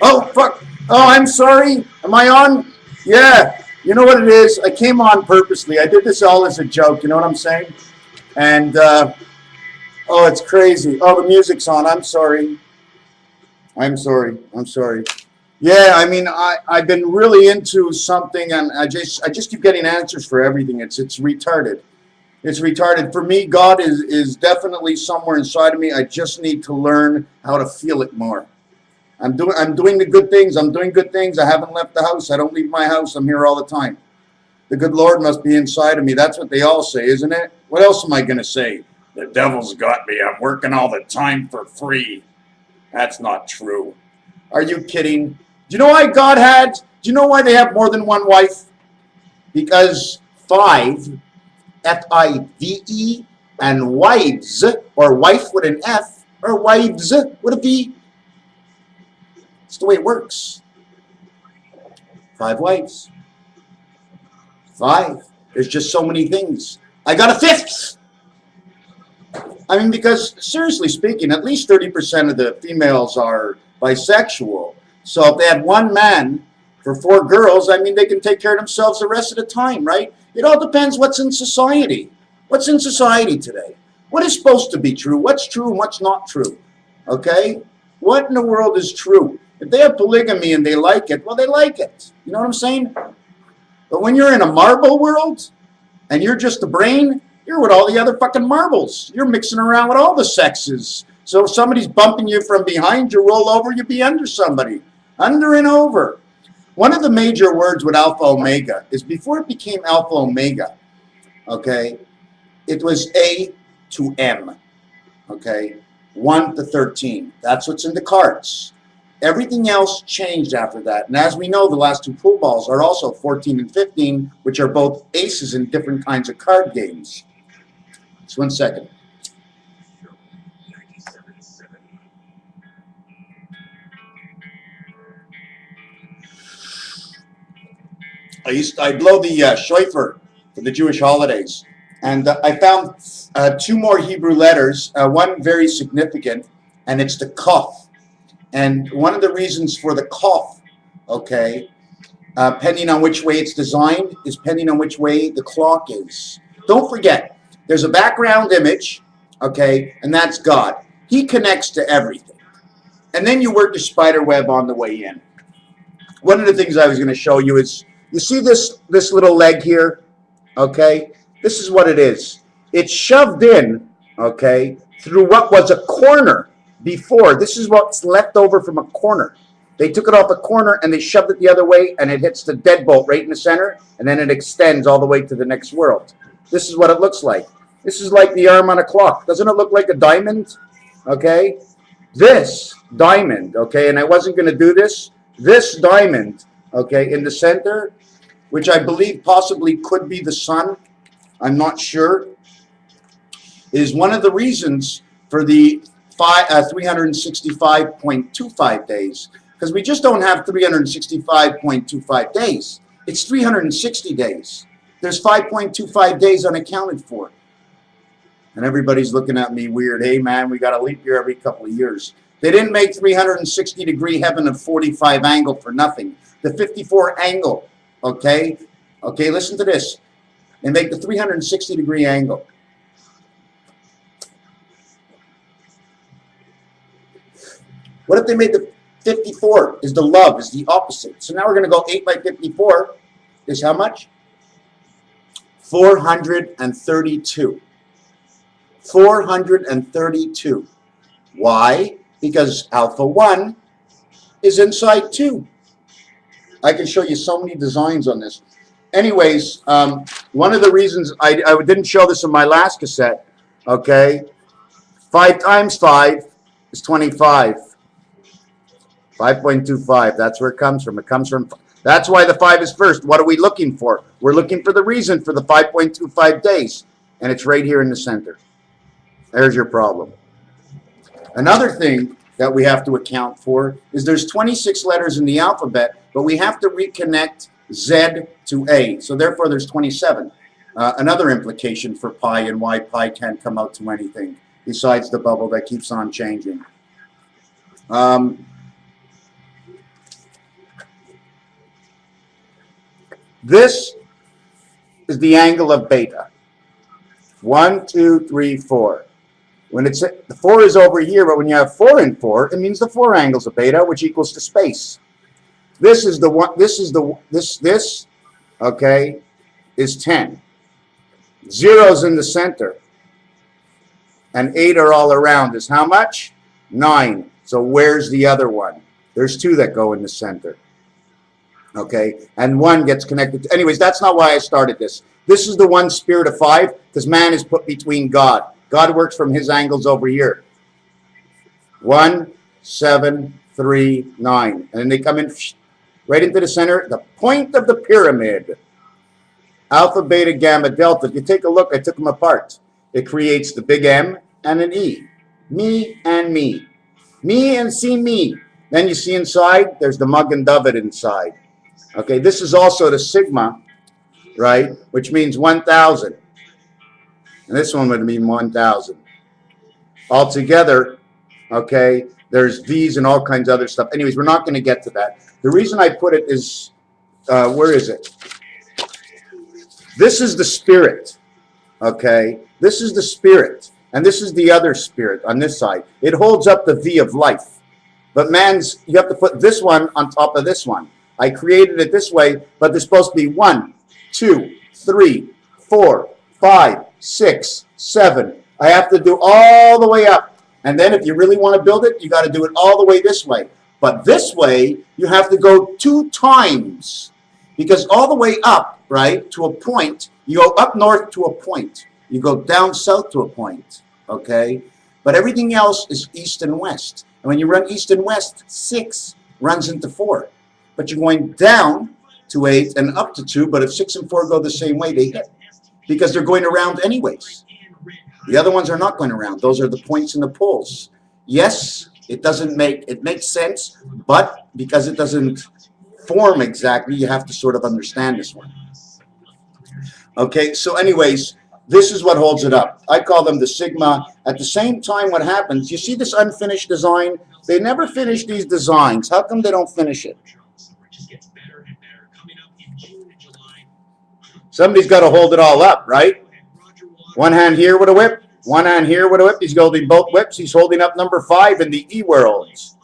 Oh, fuck. Oh, I'm sorry. Am I on? Yeah. You know what it is? I came on purposely. I did this all as a joke. You know what I'm saying? And, oh, it's crazy. Oh, the music's on. I'm sorry. I'm sorry. I'm sorry. Yeah, I mean, I've been really into something, and I just keep getting answers for everything. It's retarded. It's retarded. For me, God is definitely somewhere inside of me. I just need to learn how to feel it more. I'm doing the good things. I'm doing good things. I haven't left the house. I don't leave my house. I'm here all the time. The good Lord must be inside of me. That's what they all say, isn't it? What else am I going to say? The devil's got me. I'm working all the time for free. That's not true. Are you kidding? Do you know why God had? Do you know why they have more than one wife? Because five, F-I-V-E, and wives, or wife with an F, or wives with a V. It's the way it works. 5 wives. 5. There's just so many things. I got a 5th. I mean, because seriously speaking, at least 30% of the females are bisexual. So if they had one man for 4 girls, I mean, they can take care of themselves the rest of the time, right? It all depends what's in society. What's in society today? What is supposed to be true? What's true and what's not true? Okay? What in the world is true? If they have polygamy and they like it, well, they like it. You know what I'm saying? But when you're in a marble world and you're just the brain, you're with all the other fucking marbles. You're mixing around with all the sexes. So if somebody's bumping you from behind, you roll over, you be under somebody. Under and over. One of the major words with Alpha Omega is before it became Alpha Omega, okay, it was A to M, okay, 1 to 13. That's what's in the cards. Everything else changed after that. And as we know, the last 2 pool balls are also 14 and 15, which are both aces in different kinds of card games. Just 1 second. I blow the shofar for the Jewish holidays. And I found 2 more Hebrew letters, one very significant, and it's the Kaf. And one of the reasons for the Kaf, okay, depending on which way it's designed, is depending on which way the clock is. Don't forget, there's a background image, okay, and that's God. He connects to everything. And then you work the spider web on the way in. One of the things I was going to show you is, you see this little leg here, okay? This is what it is. It's shoved in, okay, through what was a corner before. This is what's left over from a corner. They took it off a corner and they shoved it the other way, and it hits the deadbolt right in the center, and then it extends all the way to the next world. This is what it looks like. This is like the arm on a clock. Doesn't it look like a diamond? Okay? This diamond, okay, and I wasn't going to do this. This diamond, okay, in the center, which I believe possibly could be the sun, I'm not sure, is one of the reasons for the 365.25 days, because we just don't have 365.25 days. It's 360 days. There's 5.25 days unaccounted for. And everybody's looking at me weird. Hey, man, we got a leap year every couple of years. They didn't make 360-degree heaven and 45 angle for nothing. The 54 angle, okay? Okay, listen to this. They make the 360-degree angle. What if they made the 54 is the love, is the opposite? So now we're going to go 8 by 54 is how much? 432. 432. Why? Because alpha 1 is inside 2. I can show you so many designs on this. Anyways, one of the reasons I didn't show this in my last cassette, okay, 5 times 5 is 25. 5.25, that's where it comes from. It comes from That's why the 5 is first. What are we looking for? We're looking for the reason for the 5.25 days. And it's right here in the center. There's your problem. Another thing that we have to account for is there's 26 letters in the alphabet, but we have to reconnect Z to A. So therefore there's 27. Another implication for pi and why pi can't come out to anything besides the bubble that keeps on changing. This is the angle of beta. 1, 2, 3, 4. When it's the 4 is over here, but when you have 4 and 4, it means the 4 angles of beta, which equals to space. This is the one. This okay, is 10. 0's in the center, and 8 are all around. Is how much? 9. So where's the other one? There's 2 that go in the center. Okay, and 1 gets connected to, anyways, that's not why I started this. This is the one spirit of 5, because man is put between God. God works from his angles over here. 1, 7, 3, 9. And then they come in right into the center, the point of the pyramid. Alpha, beta, gamma, delta. If you take a look, I took them apart. It creates the big M and an E. Me and me. Me and see me. Then you see inside, there's the mug and David inside. Okay, this is also the sigma, right, which means 1,000. And this one would mean 1,000. Altogether, okay, there's V's and all kinds of other stuff. Anyways, we're not going to get to that. The reason I put it is, where is it? This is the spirit, okay? This is the spirit, and this is the other spirit on this side. It holds up the V of life. But man's, you have to put this one on top of this one. I created it this way, but there's supposed to be 1, 2, 3, 4, 5, 6, 7. I have to do all the way up. And then if you really want to build it, you got to do it all the way this way. But this way, you have to go 2 times. Because all the way up, right, to a point, you go up north to a point. You go down south to a point, okay? But everything else is east and west. And when you run east and west, 6 runs into 4. But you're going down to 8 and up to 2, but if 6 and 4 go the same way, they hit. Because they're going around anyways. The other ones are not going around. Those are the points and the poles. Yes, it makes sense, but because it doesn't form exactly, you have to sort of understand this one. Okay, so anyways, this is what holds it up. I call them the sigma. At the same time, what happens, you see this unfinished design? They never finish these designs. How come they don't finish it? Somebody's got to hold it all up, right? One hand here with a whip, one hand here with a whip. He's holding both whips. He's holding up number 5 in the E worlds.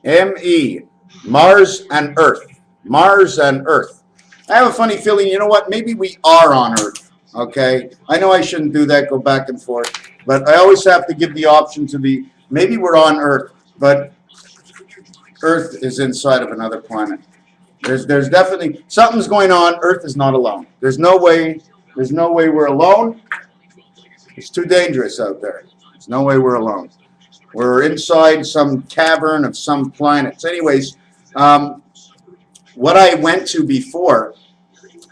M-E, Mars and Earth. Mars and Earth. I have a funny feeling, you know what? Maybe we are on Earth, okay? I know I shouldn't do that, go back and forth. But I always have to give the option to the, maybe we're on Earth, but Earth is inside of another planet. There's definitely something's going on. Earth is not alone. There's no way we're alone. It's too dangerous out there. There's no way we're alone. We're inside some cavern of some planets. Anyways, what I went to before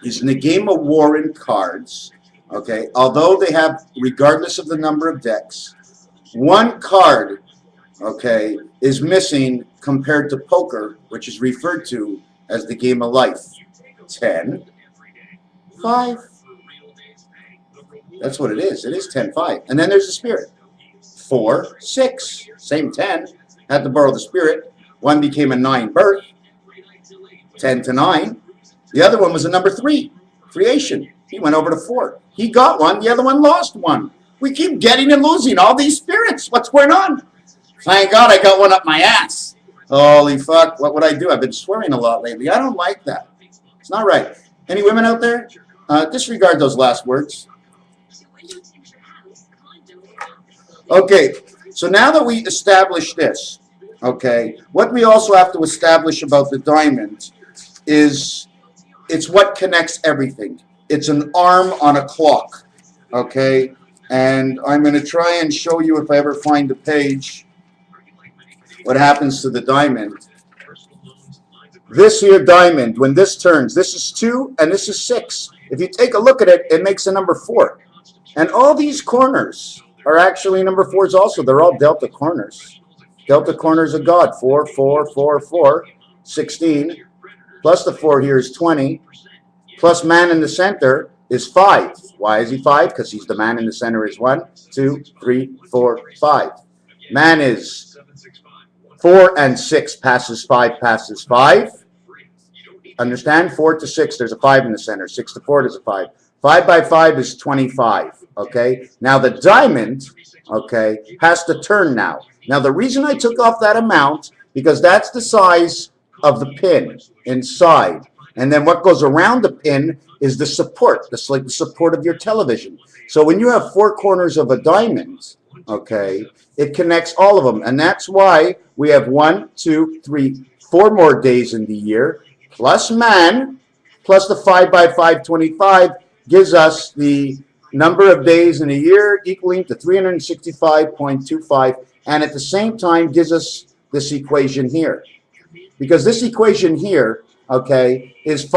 is in the game of war in cards, okay, although they have, regardless of the number of decks, 1 card, okay, is missing compared to poker, which is referred to as the game of life. 10, 5. That's what it is. It is 10, 5. And then there's the spirit. 4, 6. Same 10. Had to borrow the spirit. 1 became a 9 birth. 10 to 9. The other one was a number 3. Creation. He went over to 4. He got 1. The other one lost 1. We keep getting and losing all these spirits. What's going on? Thank God I got 1 up my ass. Holy fuck, what would I do? I've been swearing a lot lately. I don't like that. It's not right. Any women out there? Disregard those last words. Okay, so now that we established this, okay, what we also have to establish about the diamond is it's what connects everything. It's an arm on a clock, okay? And I'm going to try and show you, if I ever find the page, what happens to the diamond. This here diamond, when this turns, this is 2 and this is 6. If you take a look at it, it makes a number 4. And all these corners are actually number 4s also. They're all delta corners. Delta corners of God. 4, 4, 4, 4, 16. Plus the 4 here is 20. Plus man in the center is 5. Why is he 5? Because he's the man in the center is 1, 2, 3, 4, 5. Man is 4 and 6 passes 5 passes 5. Understand? 4 to 6, there's a 5 in the center. 6 to 4, there's a 5. 5 by 5 is 25. Okay? Now the diamond, okay, has to turn now. Now the reason I took off that amount, because that's the size of the pin inside. And then what goes around the pin is the support. That's like the support of your television. So when you have 4 corners of a diamond, okay, it connects all of them. And that's why we have 1, 2, 3, 4 more days in the year, plus man, plus the 5 by 5, 25, gives us the number of days in a year equaling to 365.25, and at the same time gives us this equation here. Because this equation here, okay, is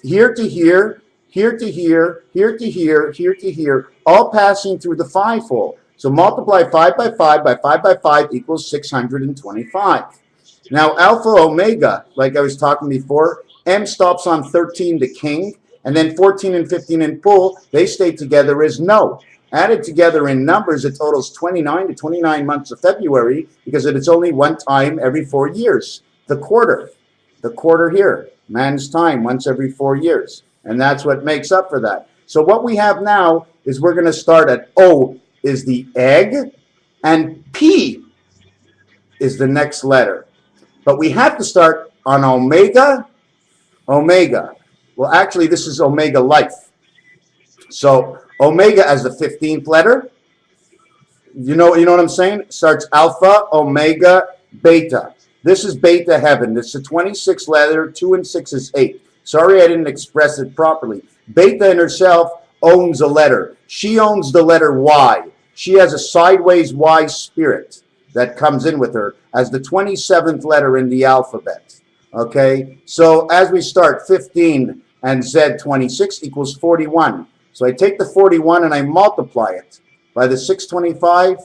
here to here, here to here, here to here, here to here, all passing through the 5-fold. So multiply 5 by 5 by 5 by 5 equals 625. Now alpha omega, like I was talking before, M stops on 13, the king, and then 14 and 15 in pool, they stay together as no. Added together in numbers, it totals 29 to 29 months of February, because it's only one time every 4 years. The quarter here, man's time, once every 4 years. And that's what makes up for that. So what we have now is we're going to start at O is the egg, and P is the next letter. But we have to start on omega, omega. Well, actually, this is omega life. So omega as the 15th letter, you know what I'm saying? Starts alpha, omega, beta. This is beta heaven. This is a 26th letter. 2 and 6 is 8. Sorry I didn't express it properly. Beta in herself owns a letter. She owns the letter Y. She has a sideways Y spirit that comes in with her as the 27th letter in the alphabet. Okay? So as we start, 15 and Z 26 equals 41. So I take the 41 and I multiply it by the 625,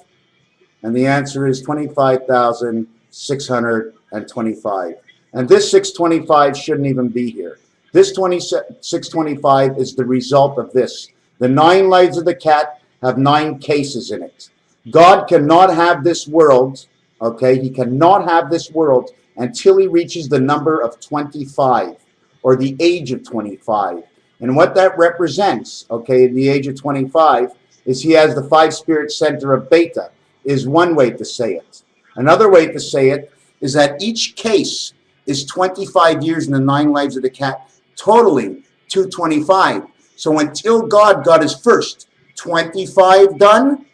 and the answer is 25,625. And this 625 shouldn't even be here. This 625 is the result of this. The 9 lives of the cat have 9 cases in it. God cannot have this world, okay? He cannot have this world until he reaches the number of 25, or the age of 25. And what that represents, okay, the age of 25, is he has the 5-spirit center of beta, is one way to say it. Another way to say it is that each case is 25 years in the 9 lives of the cat, totaling 225. So until God got his first 25 done,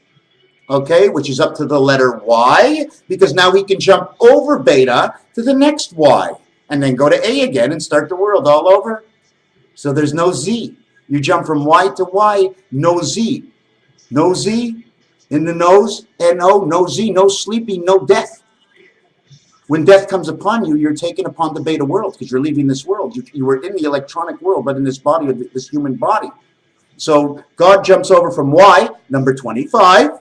okay, which is up to the letter Y, because now he can jump over beta to the next Y, and then go to A again and start the world all over. So there's no Z. You jump from Y to Y, no Z. No Z in the nose, N-O, no Z, no sleeping, no death. When death comes upon you, you're taken upon the beta world, because you're leaving this world. You were in the electronic world, but in this body, of this human body. So God jumps over from Y, number 25,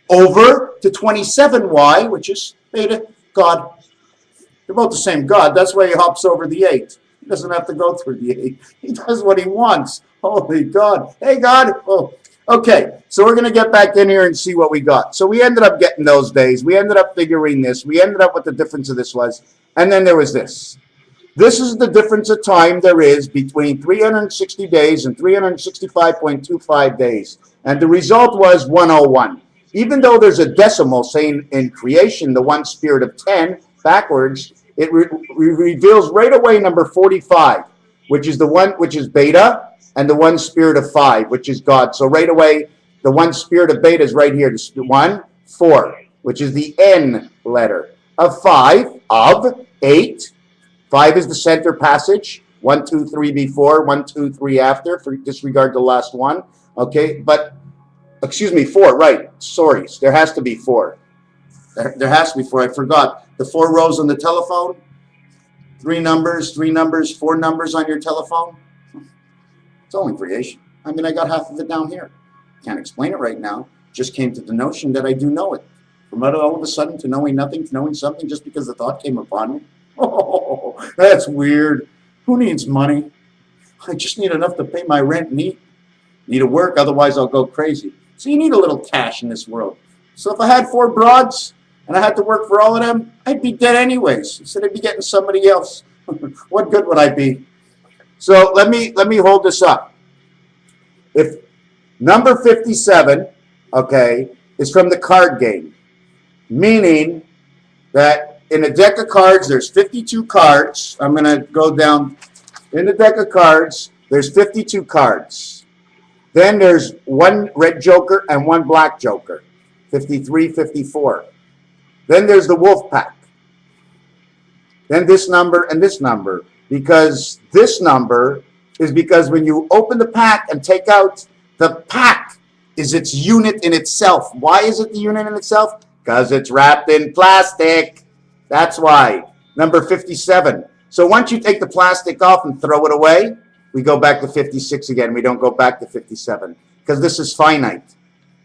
over to 27Y, which is beta, God. They're both the same God. That's why he hops over the 8. He doesn't have to go through the 8. He does what he wants. Holy God. Hey, God. Oh. Okay, so we're going to get back in here and see what we got. So we ended up getting those days. We ended up figuring this. We ended up what the difference of this was. And then there was this. This is the difference of time there is between 360 days and 365.25 days. And the result was 101. Even though there's a decimal saying in creation, the 1 spirit of 10, backwards, it reveals right away number 45, which is the one which is beta, and the 1 spirit of 5, which is God. So right away, the 1 spirit of beta is right here. The 1, 4, which is the N letter of 5, of 8. 5 is the center passage. 1, 2, 3 before, 1, 2, 3 after. For disregard the last one. Okay, but excuse me, 4. Right? Sorry, there has to be 4. There has to be 4. I forgot the 4 rows on the telephone. Three numbers, four numbers on your telephone. It's only creation. I mean, I got half of it down here. Can't explain it right now. Just came to the notion that I do know it. From all of a sudden to knowing nothing to knowing something just because the thought came upon me. Oh, that's weird. Who needs money? I just need enough to pay my rent and eat. Need to work, otherwise I'll go crazy. So you need a little cash in this world. So if I had 4 broads and I had to work for all of them, I'd be dead anyways. Instead I'd be getting somebody else. What good would I be? So let me hold this up. If number 57, okay, is from the card game, meaning that in a deck of cards, there's 52 cards. I'm going to go down. In the deck of cards, there's 52 cards. Then there's 1 red joker and 1 black joker, 53, 54. Then there's the wolf pack. Then this number and this number, because this number is because when you open the pack and take out, the pack is its unit in itself. Why is it the unit in itself? Because it's wrapped in plastic. That's why. Number 57. So once you take the plastic off and throw it away, we go back to 56 again. We don't go back to 57 because this is finite.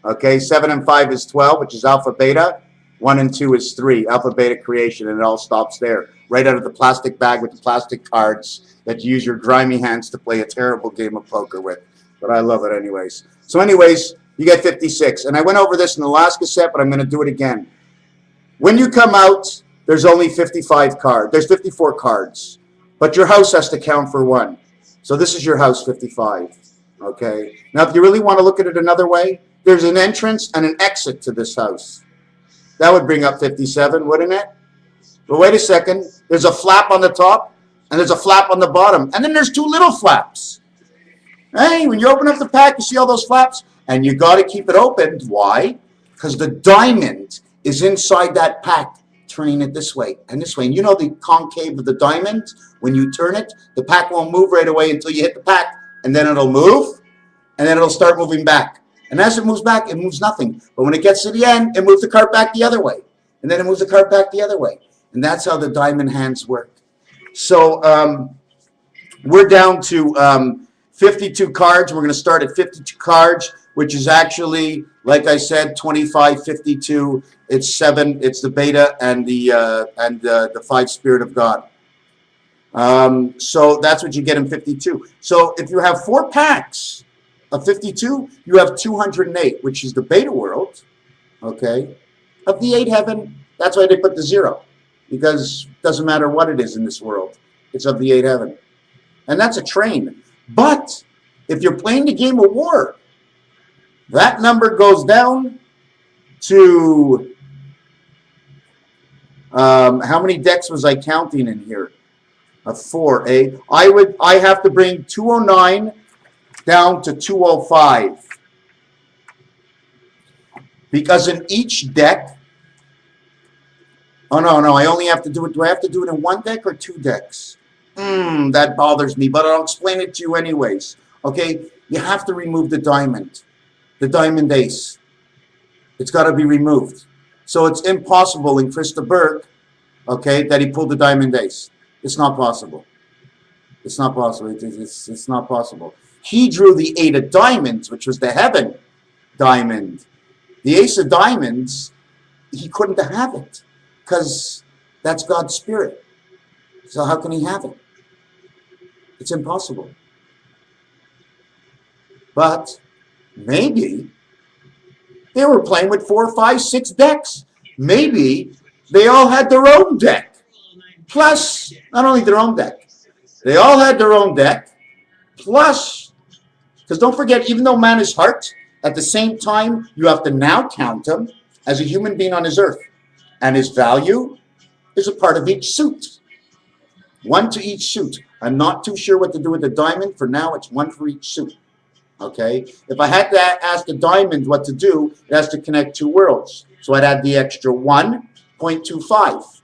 Okay, 7 and 5 is 12, which is alpha beta. 1 and 2 is 3, alpha beta creation, and it all stops there. Right out of the plastic bag with the plastic cards that you use your grimy hands to play a terrible game of poker with. But I love it anyways. So anyways, you get 56. And I went over this in the last cassette, but I'm going to do it again. When you come out, there's only 55 cards. There's 54 cards. But your house has to count for 1. So this is your house 55. Okay. Now, if you really want to look at it another way, there's an entrance and an exit to this house. That would bring up 57, wouldn't it? But wait a second. There's a flap on the top, and there's a flap on the bottom. And then there's 2 little flaps. Hey, when you open up the pack, you see all those flaps? And you got to keep it open. Why? Because the diamond is inside that pack, turning it this way and this way. And you know the concave of the diamond? When you turn it, the pack won't move right away until you hit the pack. And then it'll move, and then it'll start moving back. And as it moves back, it moves nothing. But when it gets to the end, it moves the cart back the other way. And then it moves the cart back the other way. And that's how the diamond hands work. So we're down to 52 cards. We're going to start at 52 cards, which is actually, like I said, 25, 52. It's 7. It's the beta and the 5 Spirit of God. So that's what you get in 52. So if you have 4 packs of 52, you have 208, which is the beta world, okay, of the 8 heaven. That's why they put the 0, because it doesn't matter what it is in this world. It's of the 8 heaven. And that's a train. But if you're playing the game of war, that number goes down to, how many decks was I counting in here? 4, eh? I have to bring 209 down to 205. Because in each deck, oh no, I only have to do it, do I have to do it in 1 deck or 2 decks? That bothers me, but I'll explain it to you anyways. Okay, you have to remove the diamond ace. It's got to be removed. So it's impossible in Krista Berg, okay, that he pulled the diamond ace. It's not possible. It's not possible. It's not possible. He drew the 8 of diamonds, which was the heaven diamond. The ace of diamonds, he couldn't have it because that's God's spirit. So how can he have it? It's impossible. But maybe they were playing with 4, 5, 6 decks. Maybe they all had their own deck. Plus, not only their own deck, they all had their own deck. Plus, because don't forget, even though man is heart, at the same time, you have to now count him as a human being on his earth. And his value is a part of each suit. 1 to each suit. I'm not too sure what to do with the diamond. For now, it's 1 for each suit. Okay? If I had to ask the diamond what to do, it has to connect 2 worlds. So I'd add the extra 1.25.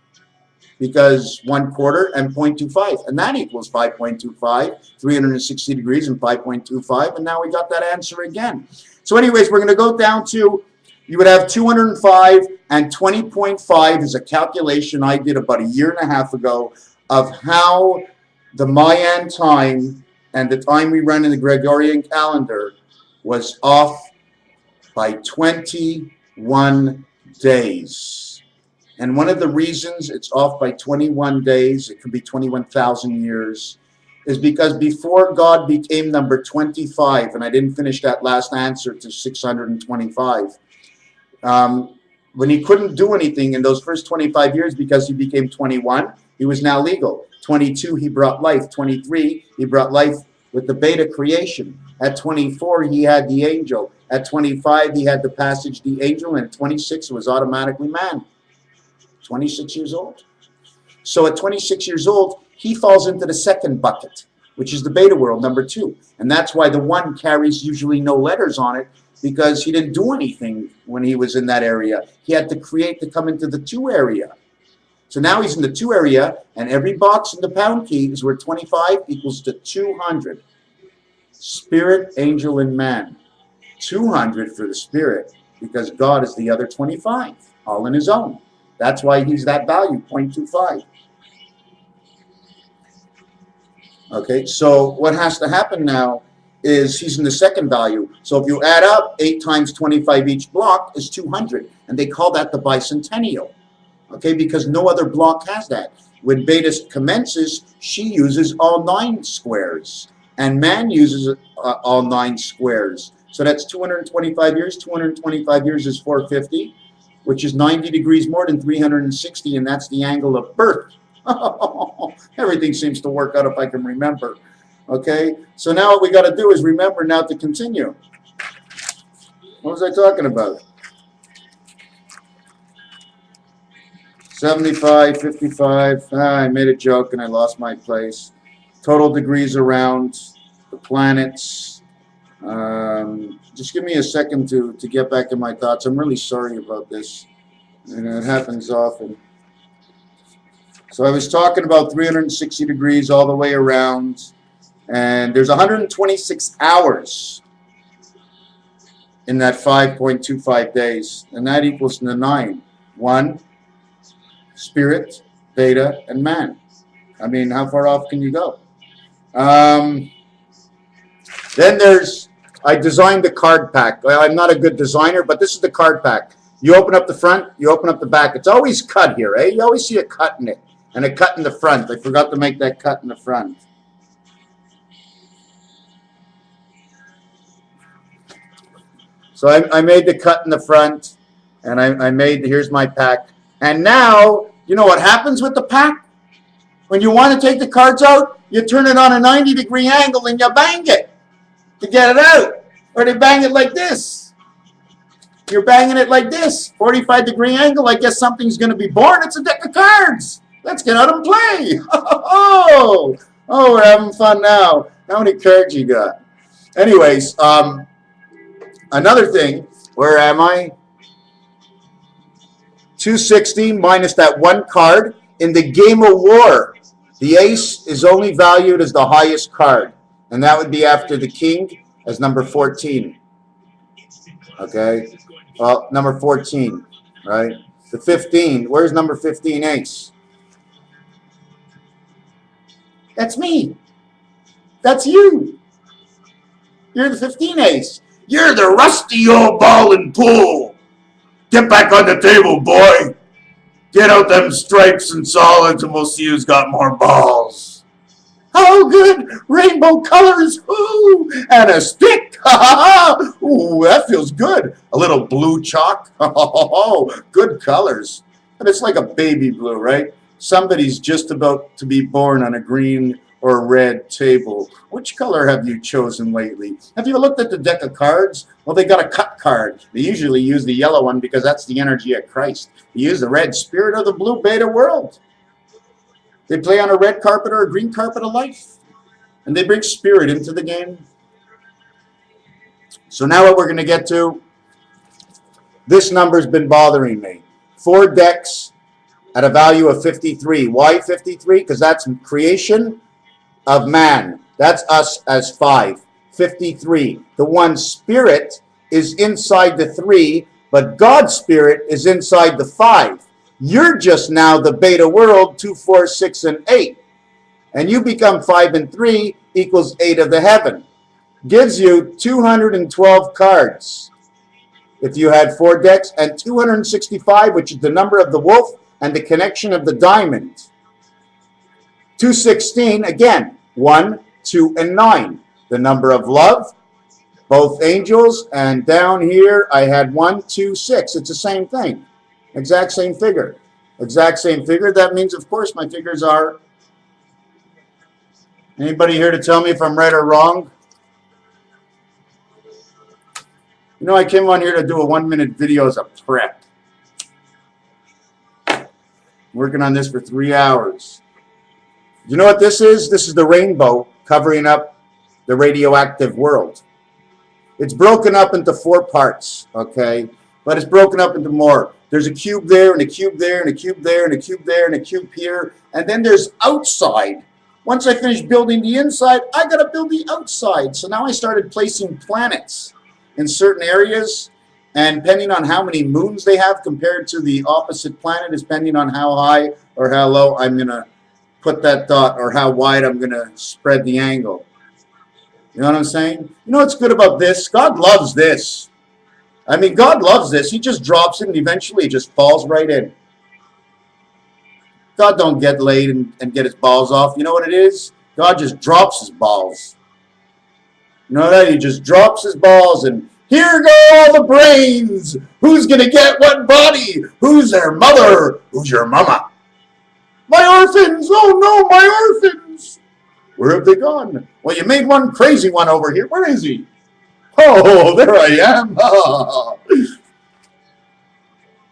Because 1/4 and 0.25, and that equals 5.25, 360 degrees and 5.25, and now we got that answer again. So anyways, we're going to go down to, you would have 205, and 20.5 is a calculation I did about 1.5 years ago of how the Mayan time and the time we run in the Gregorian calendar was off by 21 days. And one of the reasons it's off by 21 days, it could be 21,000 years, is because before God became number 25, and I didn't finish that last answer to 625, when he couldn't do anything in those first 25 years because he became 21, he was now legal. 22, he brought life. 23, he brought life with the beta creation. At 24, he had the angel. At 25, he had the passage, the angel. And at 26, it was automatically man. 26 years old. So at 26 years old, he falls into the second bucket, which is the beta world, number 2. And that's why the 1 carries usually no letters on it, because he didn't do anything when he was in that area. He had to create to come into the 2 area. So now he's in the 2 area, and every box in the pound key is where 25 equals to 200. Spirit, angel, and man. 200 for the spirit, because God is the other 25, all in his own. That's why he's that value, 0.25. Okay, so what has to happen now is he's in the second value. So if you add up 8 times 25 each block is 200. And they call that the bicentennial. Okay, because no other block has that. When beta commences, she uses all 9 squares. And man uses all 9 squares. So that's 225 years. 225 years is 450, which is 90 degrees more than 360, and that's the angle of birth. Everything seems to work out if I can remember. Okay, so now what we got to do is remember now to continue. What was I talking about? 75, 55. I made a joke and I lost my place. Total degrees around the planets. Just give me a second to get back in my thoughts. I'm really sorry about this. And it happens often. So I was talking about 360 degrees all the way around. And there's 126 hours in that 5.25 days. And that equals to 9. 1, spirit, beta, and man. I mean, how far off can you go? Then there's, I designed the card pack. Well, I'm not a good designer, but this is the card pack. You open up the front, you open up the back. It's always cut here, eh? You always see a cut in it. And a cut in the front. I forgot to make that cut in the front. So I made the cut in the front, and I made, here's my pack. And now, you know what happens with the pack? When you want to take the cards out, you turn it on a 90-degree angle and you bang it to get it out. Or they bang it like this. You're banging it like this. 45-degree angle, I guess something's going to be born. It's a deck of cards. Let's get out and play. Oh, we're having fun now. How many cards you got? Anyways, another thing, where am I? 260 minus that 1 card. In the game of war, the ace is only valued as the highest card. And that would be after the king as number 14. Okay? Well, number 14, right? The 15, where's number 15 ace? That's me. That's you. You're the 15 ace. You're the rusty old ball and pool. Get back on the table, boy. Get out them stripes and solids and we'll see who's got more balls. Oh, good. Rainbow colors. Ooh, and a stick. Ha ha ha. Ooh, that feels good. A little blue chalk. Oh, good colors. And it's like a baby blue, right? Somebody's just about to be born on a green or a red table. Which color have you chosen lately? Have you looked at the deck of cards? Well, they got a cut card. They usually use the yellow one because that's the energy of Christ. They use the red spirit of the blue beta world. They play on a red carpet or a green carpet of life. And they bring spirit into the game. So now what we're going to get to, this number's been bothering me. 4 decks at a value of 53. Why 53? Because that's creation of man. That's us as 5. 53. The 1 spirit is inside the 3, but God's spirit is inside the 5. You're just now the beta world, 2, 4, 6, and 8. And you become 5 and 3 equals 8 of the heaven. Gives you 212 cards if you had 4 decks, and 265, which is the number of the wolf and the connection of the diamond. 216, again, 1, 2, and 9. The number of love, both angels, and down here I had 1, 2, 6. It's the same thing. Exact same figure. Exact same figure. That means, of course, my figures are... Anybody here to tell me if I'm right or wrong? You know, I came on here to do a 1-minute video as a prep. Working on this for 3 hours. You know what this is? This is the rainbow covering up the radioactive world. It's broken up into 4 parts, okay? But it's broken up into more. There's a cube there, and a cube there, and a cube there, and a cube there, and a cube here. And then there's outside. Once I finish building the inside, I got to build the outside. So now I started placing planets in certain areas, and depending on how many moons they have compared to the opposite planet is depending on how high or how low I'm going to put that dot, or how wide I'm going to spread the angle. You know what I'm saying? You know what's good about this? God loves this. I mean, God loves this. He just drops it, and eventually it just falls right in. God don't get laid and get his balls off. You know what it is? God just drops his balls. You know that? He just drops his balls, and here go all the brains. Who's going to get what body? Who's their mother? Who's your mama? My orphans. Oh, no, my orphans. Where have they gone? Well, you made one crazy one over here. Where is he? Oh, there I am.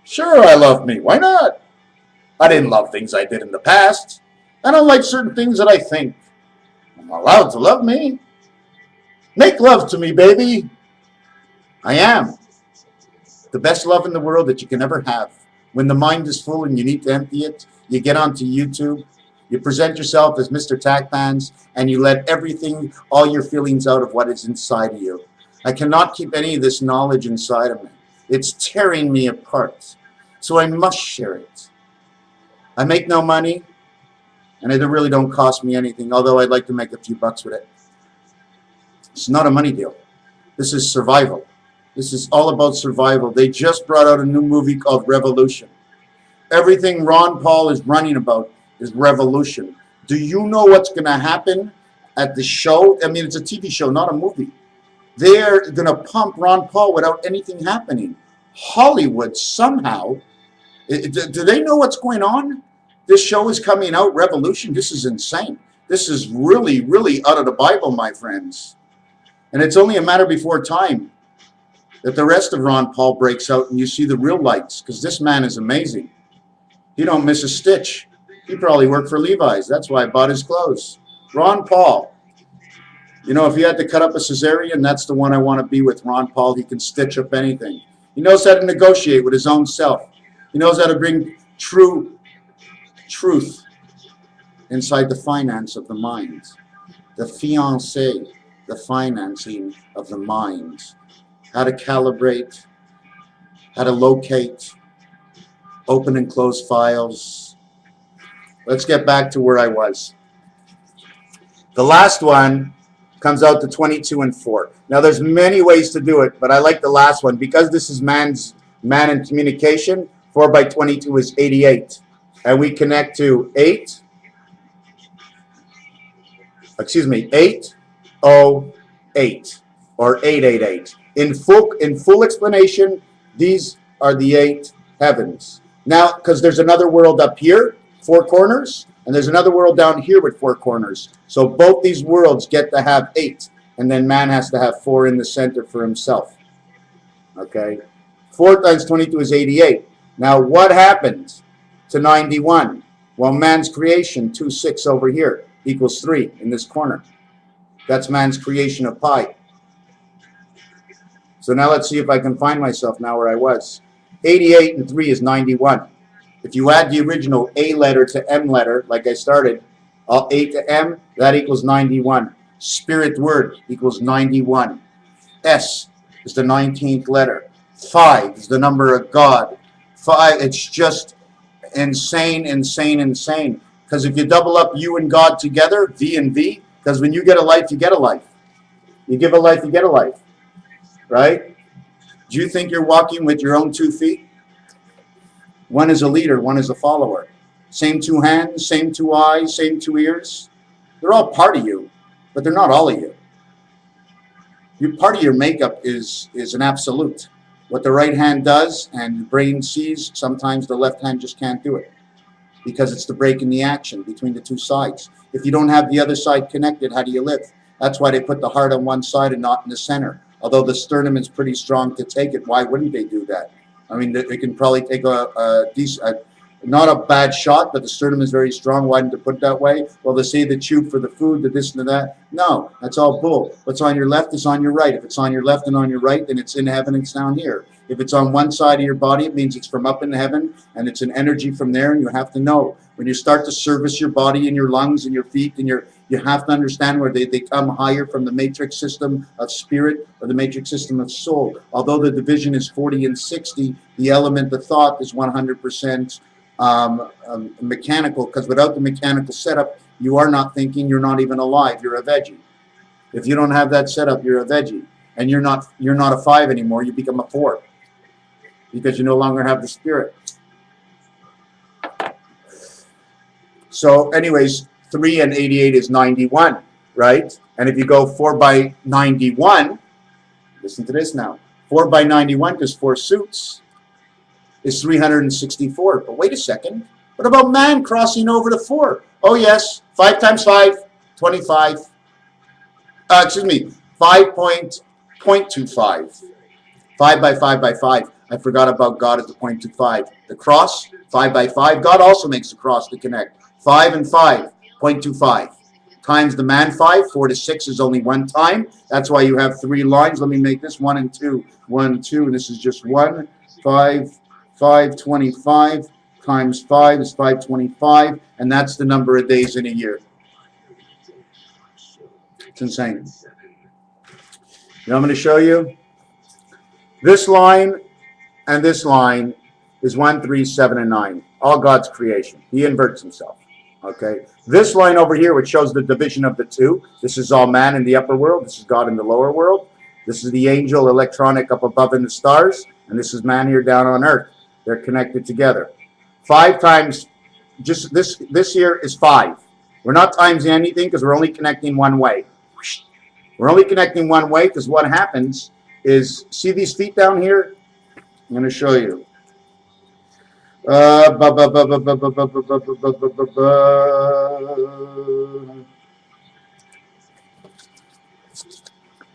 Sure, I love me. Why not? I didn't love things I did in the past. I don't like certain things that I think. I'm allowed to love me. Make love to me, baby. I am the best love in the world that you can ever have. When the mind is full and you need to empty it, you get onto YouTube, you present yourself as MrTacpans, and you let everything, all your feelings out of what is inside of you. I cannot keep any of this knowledge inside of me. It's tearing me apart. So I must share it. I make no money, and it really don't cost me anything, although I'd like to make a few bucks with it. It's not a money deal. This is survival. This is all about survival. They just brought out a new movie called Revolution. Everything Ron Paul is running about is revolution. Do you know what's going to happen at the show? I mean, it's a TV show, not a movie. They're going to pump Ron Paul without anything happening. Hollywood somehow, do they know what's going on? This show is coming out, Revolution. This is insane. This is really, really out of the Bible, my friends. And it's only a matter before time that the rest of Ron Paul breaks out and you see the real lights, because this man is amazing. He don't miss a stitch. He probably worked for Levi's. That's why I bought his clothes. Ron Paul. You know, if he had to cut up a cesarean, that's the one I want to be with. Ron Paul. He can stitch up anything. He knows how to negotiate with his own self. He knows how to bring truth inside the finance of the mind. The fiancé, the financing of the mind. How to calibrate, how to locate, open and close files. Let's get back to where I was. The last one comes out to 22 and 4. Now there's many ways to do it, but I like the last one because this is man in communication. 4 by 22 is 88. And we connect to 808 or 888. In full explanation, these are the 8 heavens. Now, because there's another world up here, 4 corners, and there's another world down here with 4 corners. So both these worlds get to have 8, and then man has to have 4 in the center for himself. Okay? 4 times 22 is 88. Now, what happened to 91? Well, man's creation, 2, 6 over here, equals 3 in this corner. That's man's creation of pi. So now let's see if I can find myself now where I was. 88 and 3 is 91. If you add the original A letter to M letter, like I started, 8 to M, that equals 91. Spirit word equals 91. S is the 19th letter. 5 is the number of God. 5, it's just insane, insane, insane. Because if you double up you and God together, V and V, because when you get a life, you get a life. You give a life, you get a life. Right? Do you think you're walking with your own 2 feet? One is a leader, one is a follower. Same 2 hands, same 2 eyes, same 2 ears. They're all part of you, but they're not all of you. Part of your makeup is an absolute. What the right hand does and the brain sees, sometimes the left hand just can't do it because it's the break in the action between the 2 sides. If you don't have the other side connected, how do you live? That's why they put the heart on one side and not in the center. Although the sternum is pretty strong to take it, why wouldn't they do that? I mean, they can probably take a decent, not a bad shot, but the sternum is very strong. Why didn't they put it that way? Well, they say the tube for the food, the this and the that. No, that's all bull. What's on your left is on your right. If it's on your left and on your right, then it's in heaven, it's down here. If it's on one side of your body, it means it's from up in heaven, and it's an energy from there, and you have to know. When you start to service your body and your lungs and your feet, and you have to understand where they come higher from the matrix system of spirit or the matrix system of soul. Although the division is 40 and 60, the element of thought is 100% mechanical, because without the mechanical setup, you are not thinking, you're not even alive, you're a veggie. If you don't have that setup, you're a veggie, and you're not a 5 anymore, you become a 4 because you no longer have the spirit. So anyways, 3 and 88 is 91, right? And if you go 4 by 91, listen to this now, 4 by 91, because 4 suits, is 364. But wait a second. What about man crossing over to 4? Oh, yes. 5 times 5, 25. Excuse me, 5.25. 5 by 5 by 5. I forgot about God at the 0.25. The cross, 5 by 5. God also makes the cross to connect. 5 and 5, 0.25. Times the man 5, 4 to 6 is only 1 time. That's why you have 3 lines. Let me make this 1 and 2. 1, 2, and this is just 1, 5, 525 times 5 is 525, and that's the number of days in a year. It's insane. You know, I'm going to show you. This line and this line is 1, 3, 7, and 9. All God's creation. He inverts himself. Okay. This line over here, which shows the division of the 2. This is all man in the upper world. This is God in the lower world. This is the angel electronic up above in the stars, and this is man here down on earth. They're connected together. 5 times, just this here is 5. We're not timesing anything because we're only connecting one way. We're only connecting one way because what happens is, see these feet down here? I'm going to show you.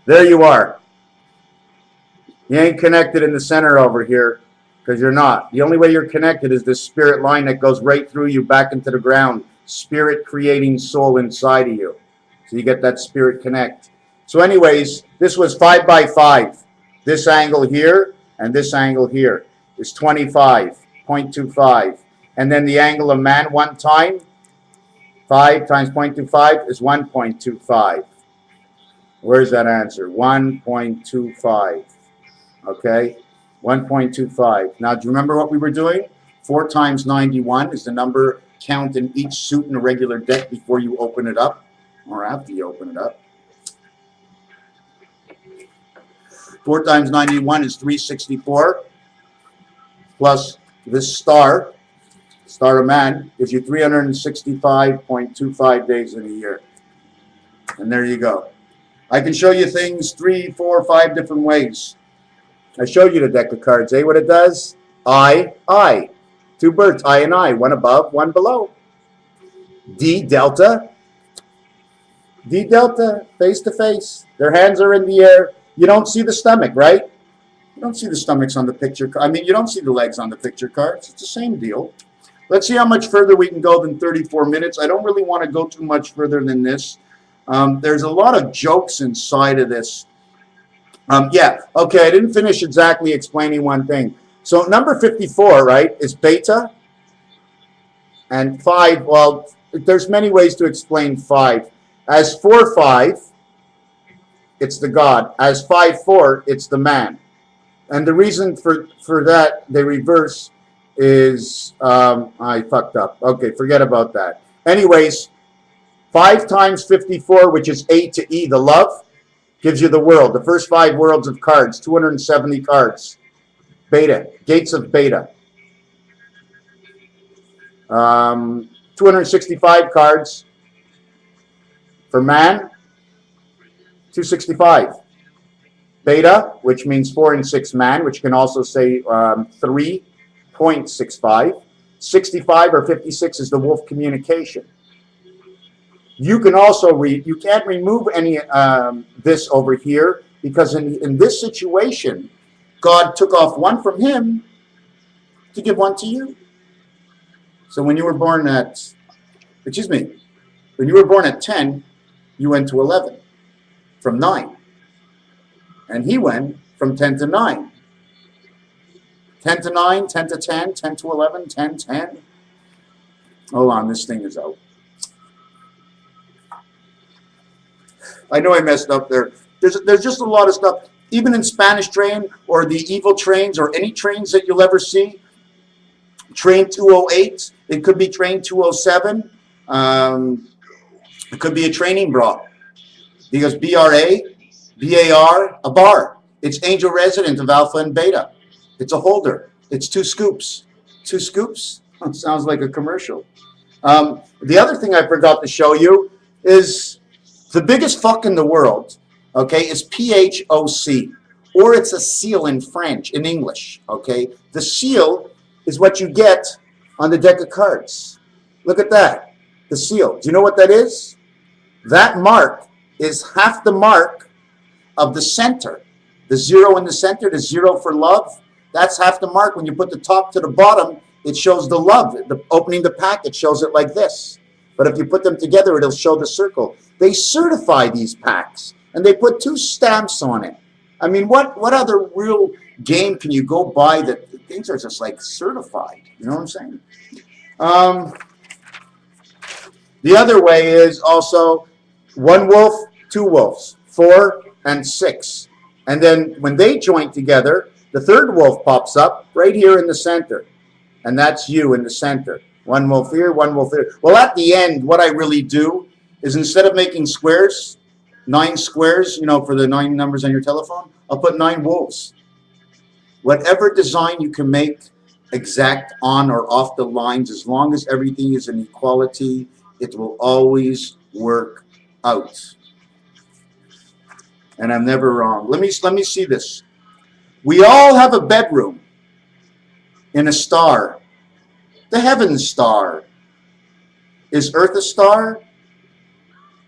There you are. You ain't connected in the center over here. Because you're not. The only way you're connected is this spirit line that goes right through you back into the ground. Spirit creating soul inside of you. So you get that spirit connect. So anyways, this was 5 by 5. This angle here and this angle here is 25.25. And then the angle of man 1 time, 5 times 0.25 is 1.25. Where's that answer? 1.25. Okay? 1.25. Now, do you remember what we were doing? 4 times 91 is the number count in each suit in a regular deck before you open it up, or after you open it up. 4 times 91 is 364, plus this star of man, gives you 365.25 days in a year. And there you go. I can show you things 3, 4, 5 different ways. I showed you the deck of cards, eh? What it does? I. 2 birds, I and I. 1 above, 1 below. D, delta. D, delta, face to face. Their hands are in the air. You don't see the stomach, right? You don't see the stomachs on the picture card. I mean, you don't see the legs on the picture cards. It's the same deal. Let's see how much further we can go than 34 minutes. I don't really want to go too much further than this. There's a lot of jokes inside of this. Yeah, okay, I didn't finish exactly explaining one thing. So number 54, right, is beta. And 5, well, there's many ways to explain 5. As 4-5, it's the God. As 5-4, it's the man. And the reason for that, they reverse, is, I fucked up. Okay, forget about that. Anyways, 5 times 54, which is A to E, the love, gives you the world. The first 5 worlds of cards, 270 cards. Beta, gates of beta. 265 cards for man, 265. Beta, which means 4 and 6 man, which can also say 3.65. 65 or 56 is the wolf communication. You can also you can't remove any this over here, because in this situation, God took off 1 from him to give 1 to you. So when you were born at, when you were born at 10, you went to 11 from 9. And he went from 10 to 9. 10 to 9, 10 to 10, 10 to 11, 10, 10. Hold on, this thing is out. I know I messed up there. There's just a lot of stuff. Even in Spanish train or the evil trains or any trains that you'll ever see, train 208, it could be train 207. It could be a training bra, because BRA, BAR, a bar. It's angel resident of alpha and beta. It's a holder. It's 2 scoops. 2 scoops? Sounds like a commercial. The other thing I forgot to show you is the biggest fuck in the world, okay, is PHOC, or it's a seal in French, in English, okay? The seal is what you get on the deck of cards. Look at that, the seal. Do you know what that is? That mark is half the mark of the center. The 0 in the center, the 0 for love, that's half the mark. When you put the top to the bottom, it shows the love. The opening the packet shows it like this. But if you put them together, it'll show the circle. They certify these packs, and they put 2 stamps on it. I mean, what other real game can you go buy that things are just like certified? You know what I'm saying? The other way is also 1 wolf, 2 wolves, 4 and 6. And then when they join together, the 3rd wolf pops up right here in the center. And that's you in the center. 1 wolf here, 1 wolf here. Well, at the end, what I really do is, instead of making squares, 9 squares, you know, for the 9 numbers on your telephone, I'll put 9 wolves. Whatever design you can make exact on or off the lines, as long as everything is in equality, it will always work out. And I'm never wrong. Let me see this. We all have a bedroom in a star. The heavens star. Is Earth a star?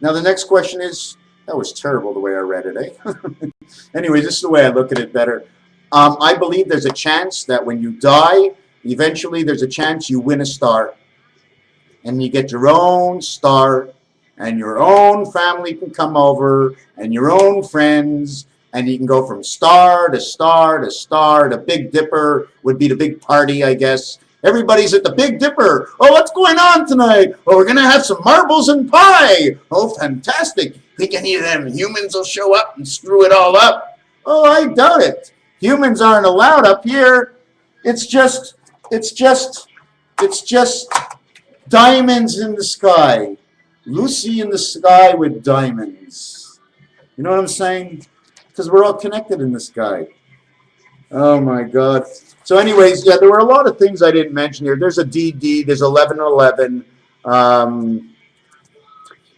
Now the next question is, that was terrible the way I read it, eh? Anyway, this is the way I look at it better. I believe there's a chance that when you die, eventually there's a chance you win a star. And you get your own star, and your own family can come over, and your own friends, and you can go from star to star to star. The Big Dipper would be the big party, I guess. Everybody's at the Big Dipper. Oh, what's going on tonight? Oh, we're going to have some marbles and pie. Oh, fantastic. Think any of them humans will show up and screw it all up? Oh, I doubt it. Humans aren't allowed up here. It's just diamonds in the sky. Lucy in the sky with diamonds. You know what I'm saying? Because we're all connected in the sky. Oh my God. So anyways, yeah, there were a lot of things I didn't mention here. There's a DD, there's 1111,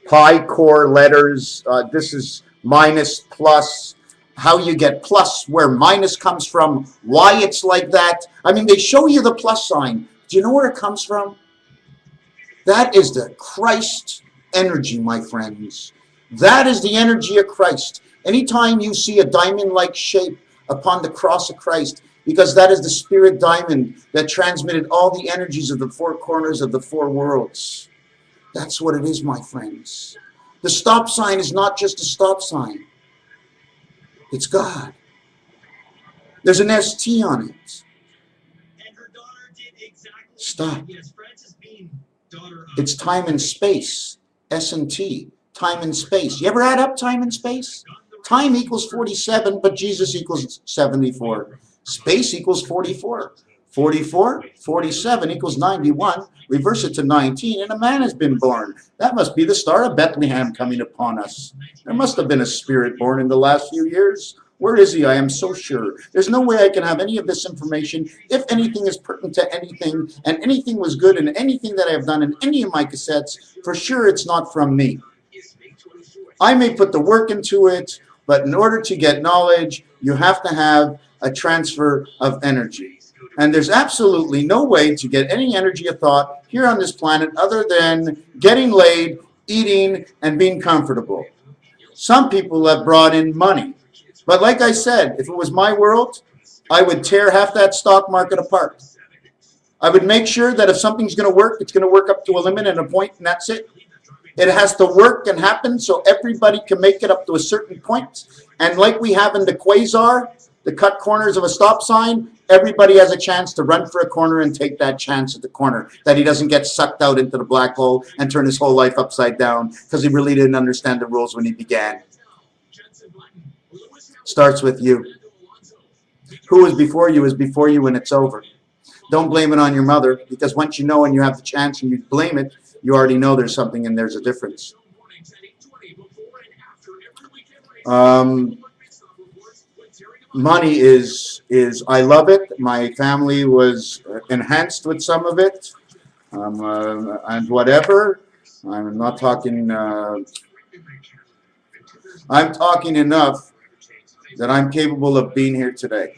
pi core letters. This is minus, plus, how you get plus, where minus comes from, why it's like that. I mean, they show you the plus sign. Do you know where it comes from? That is the Christ energy, my friends. That is the energy of Christ. Anytime you see a diamond-like shape upon the cross of Christ, because that is the spirit diamond that transmitted all the energies of the 4 corners of the 4 worlds. That's what it is, my friends. The stop sign is not just a stop sign. It's God. There's an ST on it. And her daughter did exactly. Stop. Yes, Frances Bean, daughter of. It's time and space. S&T. Time and space. You ever add up time and space? Time equals 47, but Jesus equals 74. Space equals 44. 44, 47 equals 91. Reverse it to 19, and a man has been born. That must be the star of Bethlehem coming upon us. There must have been a spirit born in the last few years. Where is he? I am so sure. There's no way I can have any of this information if anything is pertinent to anything, and anything was good in anything that I have done in any of my cassettes. For sure, it's not from me. I may put the work into it, but in order to get knowledge, you have to have a transfer of energy. And there's absolutely no way to get any energy of thought here on this planet other than getting laid, eating, and being comfortable. Some people have brought in money. But like I said, if it was my world, I would tear half that stock market apart. I would make sure that if something's going to work, it's going to work up to a limit and a point, and that's it. It has to work and happen so everybody can make it up to a certain point. And like we have in the quasar, the cut corners of a stop sign, everybody has a chance to run for a corner and take that chance at the corner, that he doesn't get sucked out into the black hole and turn his whole life upside down because he really didn't understand the rules when he began. Starts with you. Who was before you is before you when it's over. Don't blame it on your mother, because once you know and you have the chance and you blame it, you already know there's something and there's a difference. Money is I love it. My family was enhanced with some of it, and whatever. I'm not talking. I'm talking enough that I'm capable of being here today.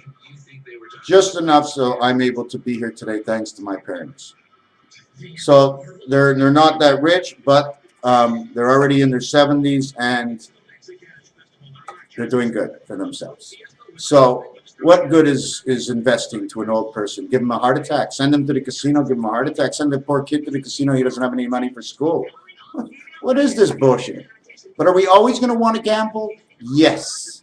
Just enough so I'm able to be here today, thanks to my parents. So they're not that rich, but they're already in their 70s and they're doing good for themselves. So what good is investing to an old person? Give him a heart attack. Send him to the casino. Give him a heart attack. Send the poor kid to the casino. He doesn't have any money for school. What is this bullshit? But are we always going to want to gamble? Yes.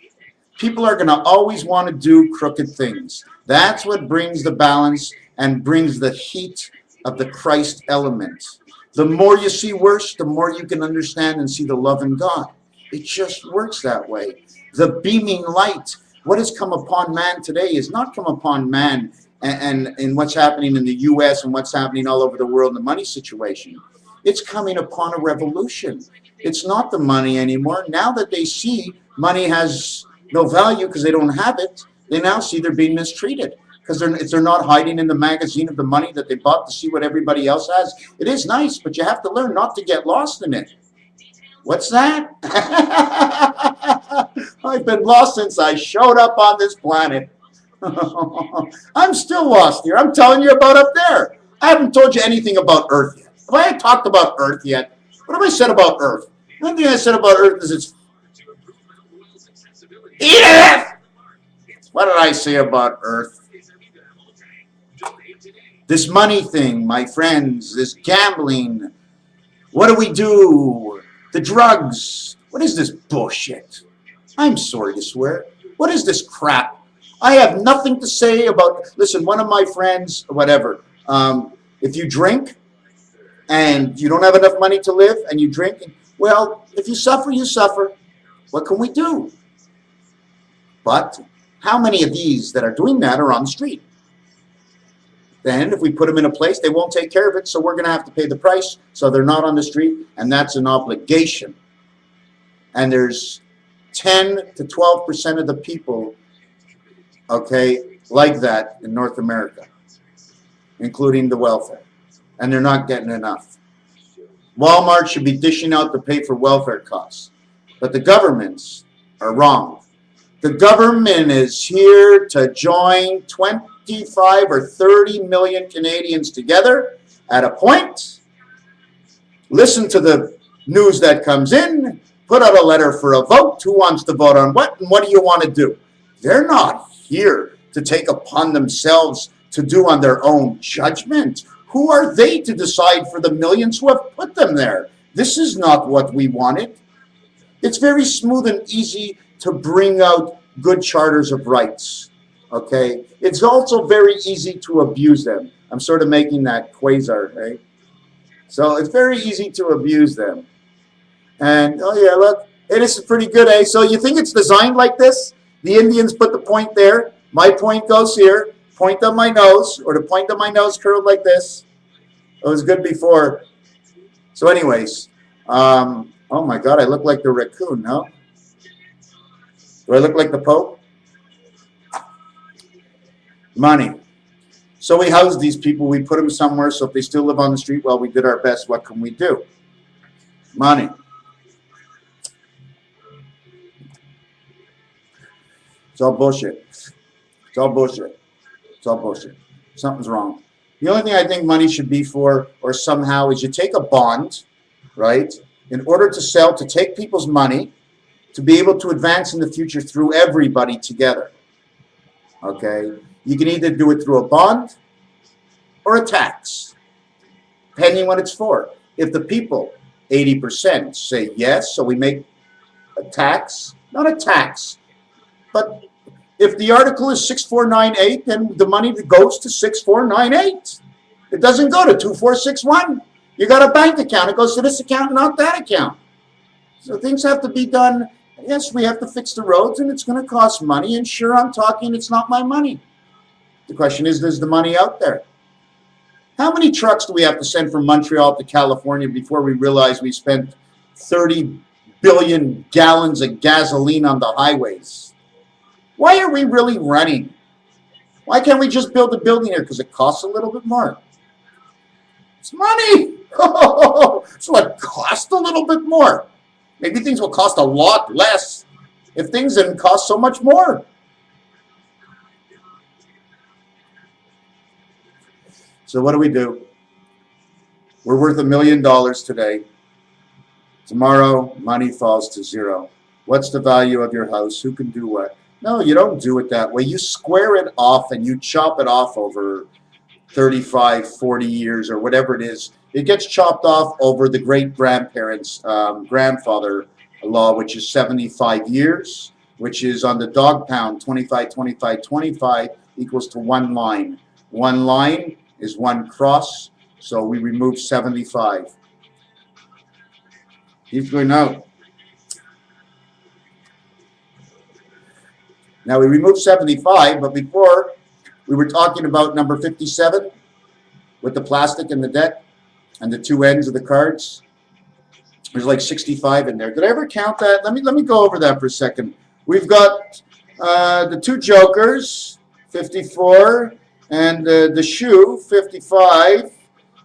People are going to always want to do crooked things. That's what brings the balance and brings the heat of the Christ element. The more you see worse, the more you can understand and see the love in God. It just works that way. The beaming light. What has come upon man today is not come upon man and what's happening in the U.S. and what's happening all over the world in the money situation. It's coming upon a revolution. It's not the money anymore. Now that they see money has no value because they don't have it, they now see they're being mistreated because they're not hiding in the magazine of the money that they bought to see what everybody else has. It is nice, but you have to learn not to get lost in it. What's that? I've been lost since I showed up on this planet. I'm still lost here. I'm telling you about up there. I haven't told you anything about Earth yet. Have I talked about Earth yet? What have I said about Earth? The only thing I said about Earth is it's Edith! What did I say about Earth? This money thing, my friends, this gambling. What do we do? The drugs. What is this bullshit? I'm sorry to swear. What is this crap? I have nothing to say about. Listen, one of my friends, whatever, if you drink and you don't have enough money to live and you drink, well, if you suffer, you suffer. What can we do? But how many of these that are doing that are on the street? Then if we put them in a place, they won't take care of it, so we're going to have to pay the price, so they're not on the street, and that's an obligation. And there's 10 to 12% of the people, okay, like that in North America, including the welfare, and they're not getting enough. Walmart should be dishing out to pay for welfare costs, but the governments are wrong. The government is here to join 25 or 30 million Canadians together at a point, listen to the news that comes in, put out a letter for a vote, who wants to vote on what, and what do you want to do? They're not here to take upon themselves to do on their own judgment. Who are they to decide for the millions who have put them there? This is not what we wanted. It's very smooth and easy to bring out good charters of rights, okay? It's also very easy to abuse them. I'm sort of making that quasar, right? So it's very easy to abuse them. And, oh yeah, look, hey, this is pretty good, eh? So you think it's designed like this? The Indians put the point there, my point goes here, point on my nose, or the point of my nose curled like this. It was good before. So anyways, oh my God, I look like the raccoon, no? Do I look like the Pope? Money. So we house these people, we put them somewhere, so if they still live on the street, well, we did our best. What can we do? Money. It's all bullshit. It's all bullshit. It's all bullshit. Something's wrong. The only thing I think money should be for, or somehow, is you take a bond, right, in order to sell, to take people's money, to be able to advance in the future through everybody together. Okay? You can either do it through a bond or a tax, depending what it's for. If the people, 80%, say yes, so we make a tax, not a tax, but if the article is 6498, then the money goes to 6498. It doesn't go to 2461. You got a bank account, it goes to this account, not that account. So things have to be done. Yes, we have to fix the roads, and it's going to cost money. And sure, I'm talking, it's not my money. The question is the money out there? How many trucks do we have to send from Montreal to California before we realize we spent 30 billion gallons of gasoline on the highways? Why are we really running? Why can't we just build a building here? Because it costs a little bit more. It's money. So it costs a little bit more. Maybe things will cost a lot less if things didn't cost so much more. So what do? We're worth $1 million today. Tomorrow, money falls to zero. What's the value of your house? Who can do what? No, you don't do it that way. You square it off and you chop it off over 35, 40 years or whatever it is. It gets chopped off over the great-grandparents' grandfather-in-law, which is 75 years, which is on the dog pound, 25, 25, 25 equals to one line. One line is one cross, so we remove 75. Keep going out. Now we removed 75, but before we were talking about number 57 with the plastic in the deck and the two ends of the cards. There's like 65 in there. Did I ever count that? Let me go over that for a second. We've got the two jokers, 54, and the shoe, 55,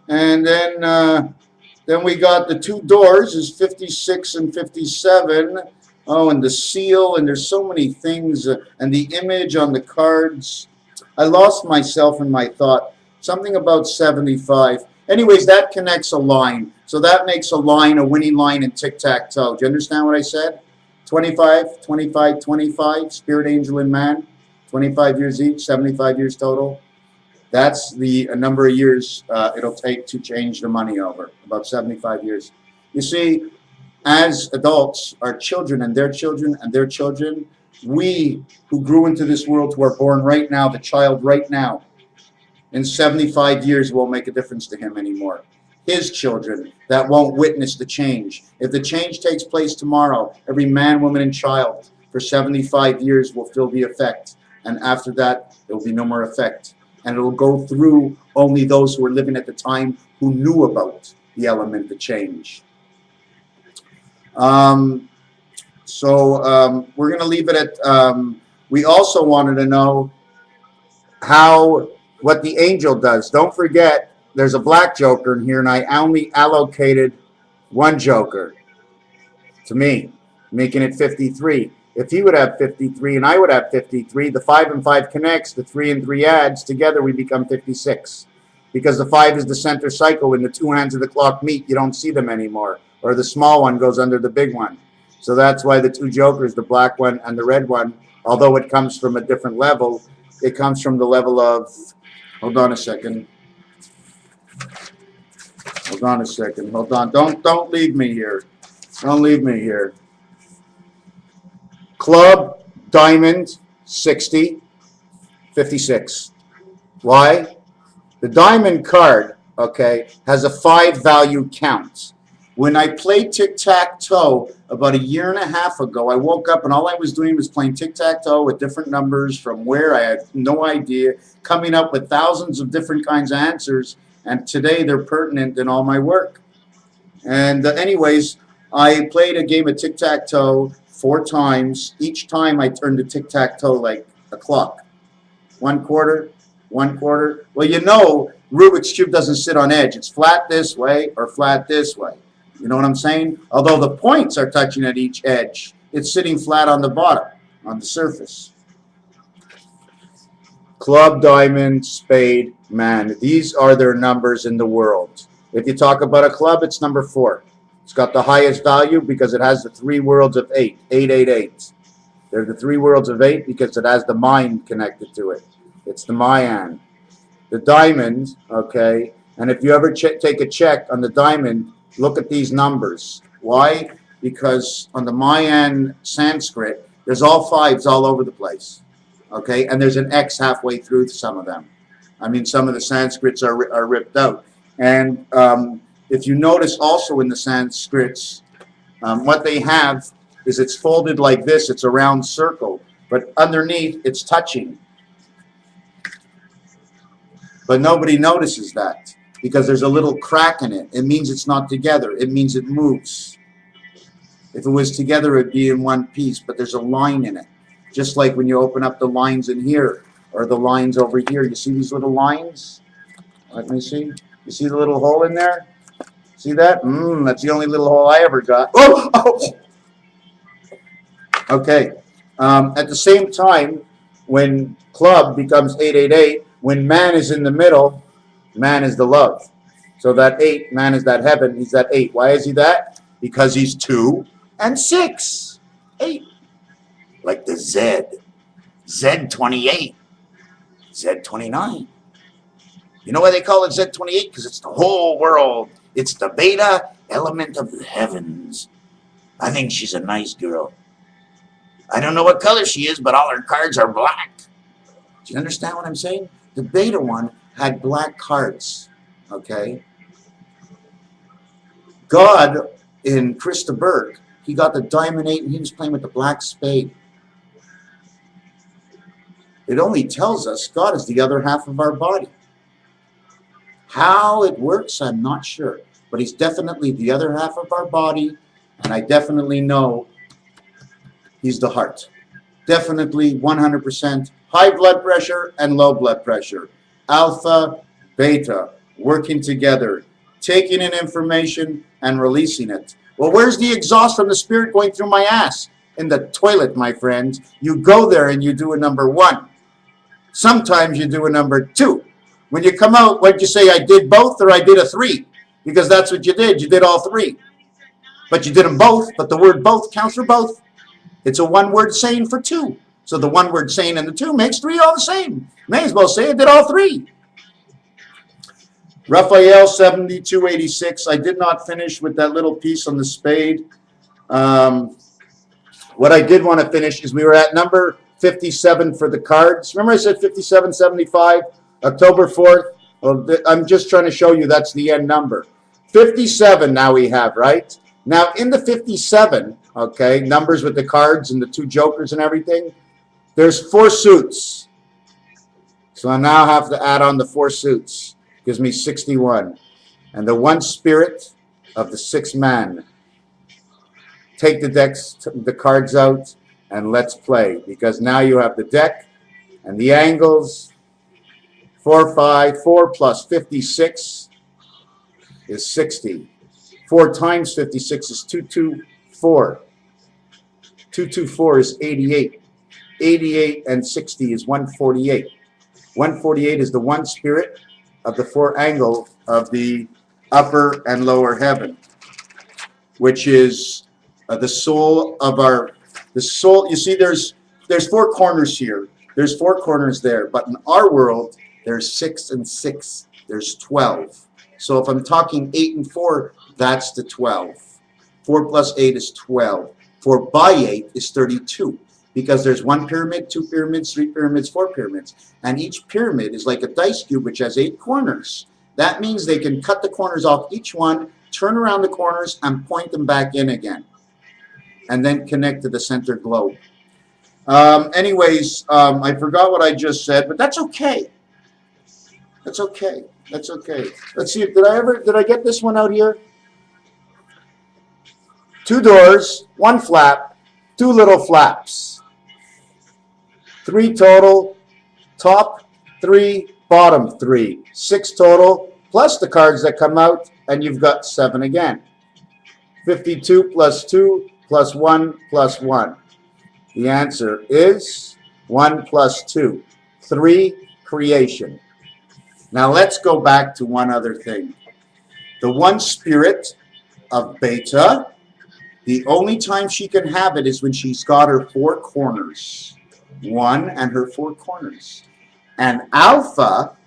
and then we got the two doors is 56 and 57. Oh, and the seal, and there's so many things, and the image on the cards. I lost myself in my thought. Something about 75. Anyways, that connects a line. So that makes a line, a winning line in tic-tac-toe. Do you understand what I said? 25, 25, 25, spirit, angel, and man. 25 years each, 75 years total. That's the number of years it'll take to change the money over. About 75 years. You see, as adults, our children and their children and their children, we who grew into this world, who are born right now, the child right now, in 75 years won't make a difference to him anymore. His children that won't witness the change. If the change takes place tomorrow, every man, woman, and child for 75 years will feel the effect. And after that, there will be no more effect. And it will go through only those who were living at the time who knew about the element of change. So we're going to leave it at, we also wanted to know what the angel does. Don't forget, there's a black joker in here, and I only allocated one joker to me, making it 53. If he would have 53 and I would have 53, the 5 and 5 connects, the 3 and 3 adds, together we become 56. Because the 5 is the center cycle. When the two hands of the clock meet, you don't see them anymore. Or the small one goes under the big one. So that's why the two jokers, the black one and the red one, although it comes from a different level, it comes from the level of, hold on a second. Hold on a second. Hold on. Don't leave me here. Don't leave me here. Club, diamond, 60, 56. Why? The diamond card, okay, has a 5 value count. When I play tic-tac-toe, about a year and a half ago, I woke up and all I was doing was playing tic-tac-toe with different numbers from where I had no idea, coming up with thousands of different kinds of answers, and today they're pertinent in all my work. And anyways, I played a game of tic-tac-toe 4 times. Each time I turned the tic-tac-toe like a clock. 1/4, 1/4. Well, you know, Rubik's Cube doesn't sit on edge. It's flat this way or flat this way. You know what I'm saying? Although the points are touching at each edge, it's sitting flat on the bottom, on the surface. Club, diamond, spade, man. These are their numbers in the world. If you talk about a club, it's number 4. It's got the highest value because it has the 3 worlds of 8. 888. They're the 3 worlds of 8 because it has the mind connected to it. It's the Mayan. The diamond, okay, and if you ever take a check on the diamond, look at these numbers. Why? Because on the Mayan Sanskrit, there's all 5s all over the place, okay, and there's an X halfway through some of them. I mean, some of the Sanskrits are ripped out. And if you notice also in the Sanskrits, what they have is it's folded like this. It's a round circle, but underneath it's touching. But nobody notices that because there's a little crack in it. It means it's not together. It means it moves. If it was together, it'd be in one piece, but there's a line in it. Just like when you open up the lines in here or the lines over here. You see these little lines? Let me see. You see the little hole in there? See that? That's the only little hole I ever got. Oh! Oh! Okay. At the same time, when club becomes 888, when man is in the middle, man is the love. So that 8, man is that heaven. He's that 8. Why is he that? Because he's 2 and 6. 8. Like the Z. Z28. Z29. You know why they call it Z28? Because it's the whole world. It's the beta element of the heavens. I think she's a nice girl. I don't know what color she is, but all her cards are black. Do you understand what I'm saying? The beta one had black cards, okay? God, in Krista Berg, he got the diamond 8 and he was playing with the black spade. It only tells us God is the other half of our body. How it works, I'm not sure. But he's definitely the other half of our body, and I definitely know he's the heart. Definitely 100% high blood pressure and low blood pressure. Alpha, beta, working together, taking in information and releasing it. Well, where's the exhaust from the spirit going through my ass? In the toilet, my friends. You go there and you do a number 1. Sometimes you do a number 2. When you come out, what'd you say? I did both or I did a 3? Because that's what you did. You did all 3. But you did them both, but the word both counts for both. It's a 1-word saying for 2. So the 1-word saying and the 2 makes 3 all the same. May as well say I did all 3. Raphael 7286. I did not finish with that little piece on the spade. What I did want to finish is we were at number 57 for the cards. Remember I said 5775? October 4th. Well, I'm just trying to show you that's the end number. 57 now we have, right? Now in the 57, okay, numbers with the cards and the 2 jokers and everything, there's 4 suits. So I now have to add on the 4 suits. Gives me 61. And the 1 spirit of the 6th man. Take the decks, the cards out, and let's play. Because now you have the deck and the angles. 4, 5, 4 plus 56 is 60. 4 times 56 is 224. 224 is 88. 88 and 60 is 148. 148 is the 1 spirit of the 4 angle of the upper and lower heaven, which is the soul of the soul. You see, there's 4 corners here. There's 4 corners there, but in our world, there's 6 and 6. There's 12. So if I'm talking 8 and 4, that's the 12. 4 plus 8 is 12. 4 by 8 is 32. Because there's 1 pyramid, 2 pyramids, 3 pyramids, 4 pyramids. And each pyramid is like a dice cube which has 8 corners. That means they can cut the corners off each one, turn around the corners, and point them back in again. and then connect to the center globe. Anyways, I forgot what I just said, but that's okay. That's okay. That's okay. Let's see. Did I get this one out here? 2 doors, 1 flap, 2 little flaps. 3 total, top 3, bottom 3. 6 total, plus the cards that come out, and you've got 7 again. 52 plus 2 plus 1 plus 1. The answer is 1 plus 2. 3, creation. Now let's go back to one other thing. The one spirit of Beta, the only time she can have it is when she's got her 4 corners. 1 and her 4 corners. And Alpha,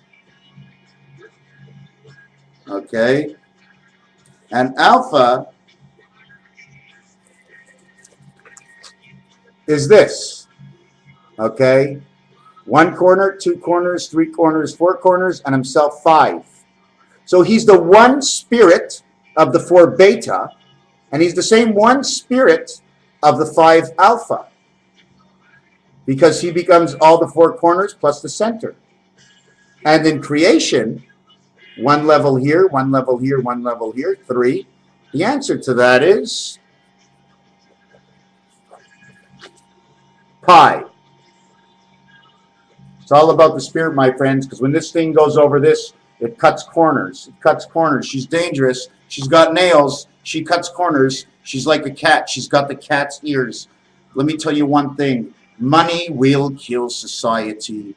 okay, and Alpha is this, okay? 1 corner, 2 corners, 3 corners, 4 corners, and himself 5. So he's the one spirit of the 4 beta, and he's the same one spirit of the 5 alpha, because he becomes all the 4 corners plus the center. And in creation, 1 level here, 1 level here, 1 level here, 3. The answer to that is pi. It's all about the spirit, my friends, because when this thing goes over this, it cuts corners. It cuts corners. She's dangerous. She's got nails. She cuts corners. She's like a cat. She's got the cat's ears. Let me tell you one thing. Money will kill society.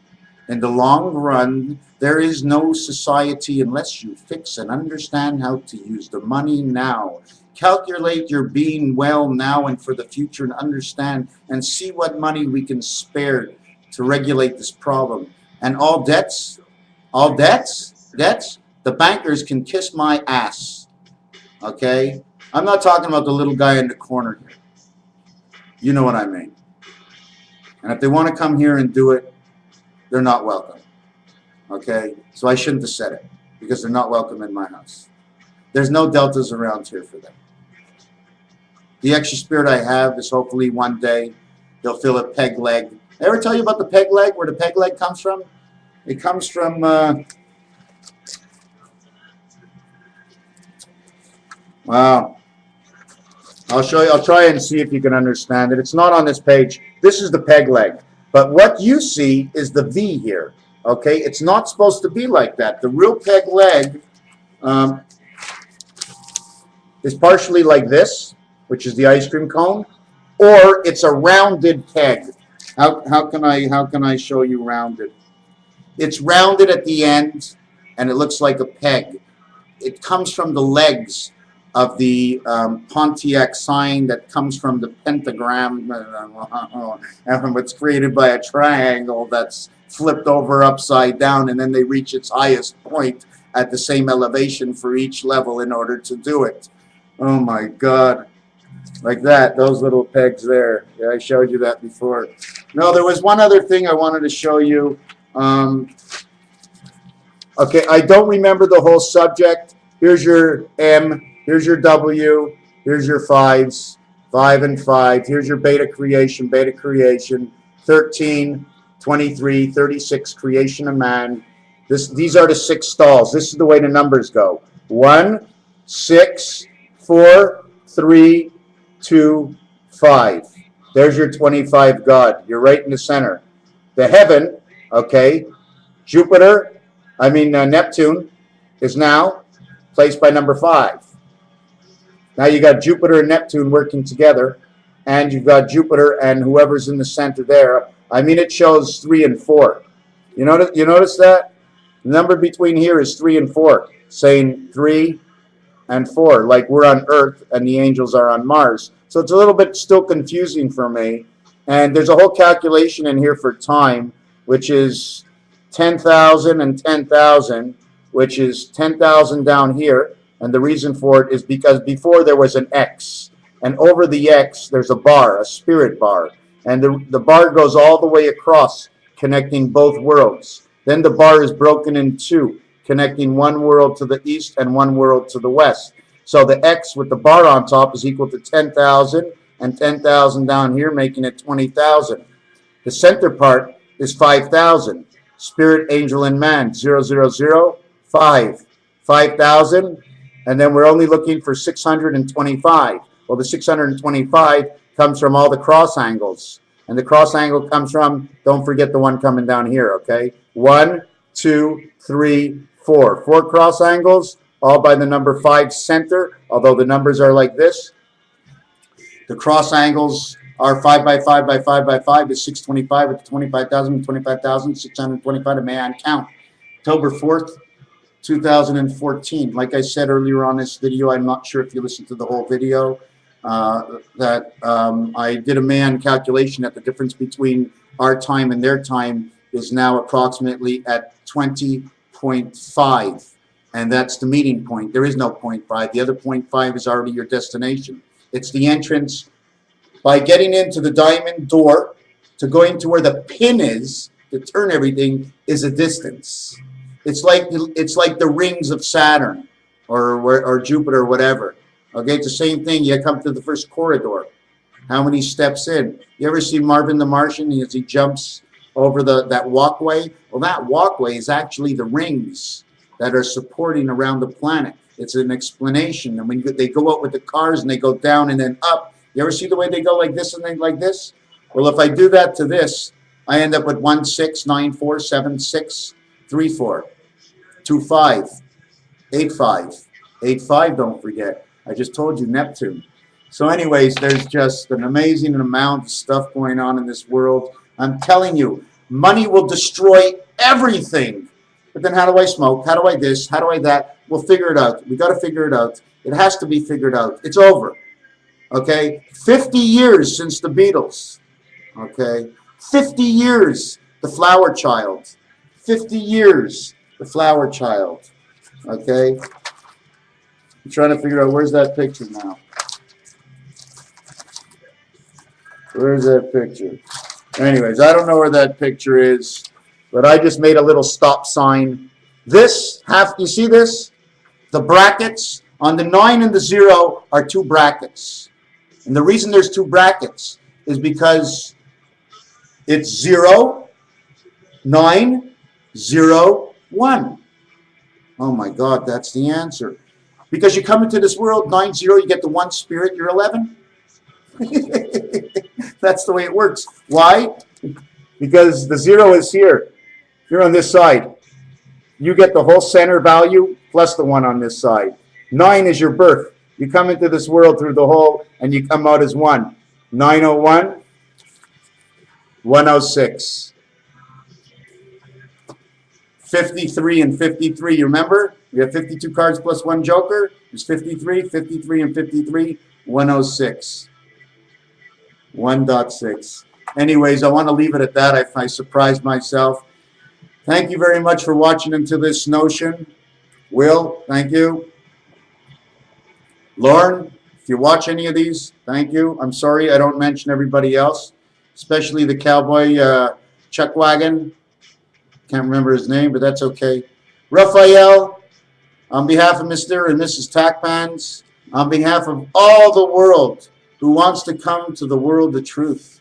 In the long run, there is no society unless you fix and understand how to use the money now. Calculate your being well now and for the future, and understand and see what money we can spare to regulate this problem. And all debts, the bankers can kiss my ass. Okay? I'm not talking about the little guy in the corner here. You know what I mean. And if they want to come here and do it, they're not welcome. Okay? So I shouldn't have said it, because they're not welcome in my house. There's no deltas around here for them. The extra spirit I have is hopefully one day they'll feel a peg leg. I ever tell you about the peg leg, where the peg leg comes from? It comes from, wow. I'll show you, I'll try and see if you can understand it. It's not on this page. This is the peg leg. But what you see is the V here. Okay? It's not supposed to be like that. The real peg leg is partially like this, which is the ice cream cone, or it's a rounded peg. How can I show you rounded? It's rounded at the end, and it looks like a peg. It comes from the legs of the Pontiac sign that comes from the pentagram. It's created by a triangle that's flipped over upside down, and then they reach its highest point at the same elevation for each level in order to do it. Oh my God. Like that, those little pegs there. Yeah, I showed you that before. No, there was one other thing I wanted to show you. Okay, I don't remember the whole subject. Here's your M, here's your W, here's your 5s, 5 and 5. Here's your beta creation, 13, 23, 36, creation of man. These are the 6 stalls. This is the way the numbers go. 1, 6, 4, 3, 2, 5. There's your 25 God. You're right in the center. The heaven, okay, Neptune is now placed by number 5. Now you got Jupiter and Neptune working together, and you've got Jupiter and whoever's in the center there. It shows 3 and 4. You notice that? The number between here is 3 and 4, saying 3 and 4, like we're on Earth and the angels are on Mars. So it's a little bit still confusing for me. And there's a whole calculation in here for time, which is 10,000 and 10,000, which is 10,000 down here. And the reason for it is because before there was an X. And over the X, there's a bar, a spirit bar. And the bar goes all the way across, connecting both worlds. Then the bar is broken in 2, connecting one world to the east and one world to the west. So the X with the bar on top is equal to 10,000, and 10,000 down here, making it 20,000. The center part is 5,000. Spirit, angel, and man, 000, 5. 5,000, and then we're only looking for 625. Well, the 625 comes from all the cross angles. And the cross angle comes from, don't forget the one coming down here, okay? 1, 2, 3, 4. 4 cross angles, all by the number 5 center, although the numbers are like this. The cross angles are 5 by 5 by 5 by 5 is 625 at 25,000, 25,625 to man count. October 4th, 2014. Like I said earlier on this video, I'm not sure if you listened to the whole video, I did a man calculation that the difference between our time and their time is now approximately at 20.5. And that's the meeting point. There is no 0.5. The other 0.5 is already your destination. It's the entrance by getting into the diamond door to going to where the pin is to turn everything is a distance. It's like the rings of Saturn or Jupiter or whatever. Okay, it's the same thing. You come to the first corridor. How many steps in? You ever see Marvin the Martian as he jumps over that walkway? Well, that walkway is actually the rings that are supporting around the planet. It's an explanation. And when they go out with the cars and they go down and then up, you ever see the way they go like this and then like this? Well, if I do that to this, I end up with 1, 6, 9, 4, 7, 6, 3, 4, 2, 5, 8, 5, 8, 5, don't forget. I just told you Neptune. So anyways, there's just an amazing amount of stuff going on in this world. I'm telling you, money will destroy everything. But then how do I smoke? How do I this? How do I that? We'll figure it out. We got to figure it out. It has to be figured out. It's over. Okay? 50 years since the Beatles. Okay? 50 years, the Flower Child. 50 years, the Flower Child. Okay? I'm trying to figure out where's that picture now. Where's that picture? Anyways, I don't know where that picture is, but I just made a little stop sign. This, you see this? The brackets on the 9 and the 0 are 2 brackets. And the reason there's 2 brackets is because it's 0, 9, 0, 1. Oh my God, that's the answer. Because you come into this world, 9, 0, you get the 1 spirit, you're 11. That's the way it works. Why? Because the 0 is here. You're on this side. You get the whole center value plus the 1 on this side. 9 is your birth. You come into this world through the hole and you come out as 1. 901, 106. 53 and 53, you remember? We have 52 cards plus 1 joker. There's 53, 53 and 53, 106. 1.6. Anyways, I want to leave it at that. I surprised myself. Thank you very much for watching into this notion. Will, thank you. Lauren, if you watch any of these, thank you. I'm sorry I don't mention everybody else, especially the cowboy chuck wagon. Can't remember his name, but that's okay. Raphael, on behalf of Mr. and Mrs. Tacpans, on behalf of all the world who wants to come to the world of truth,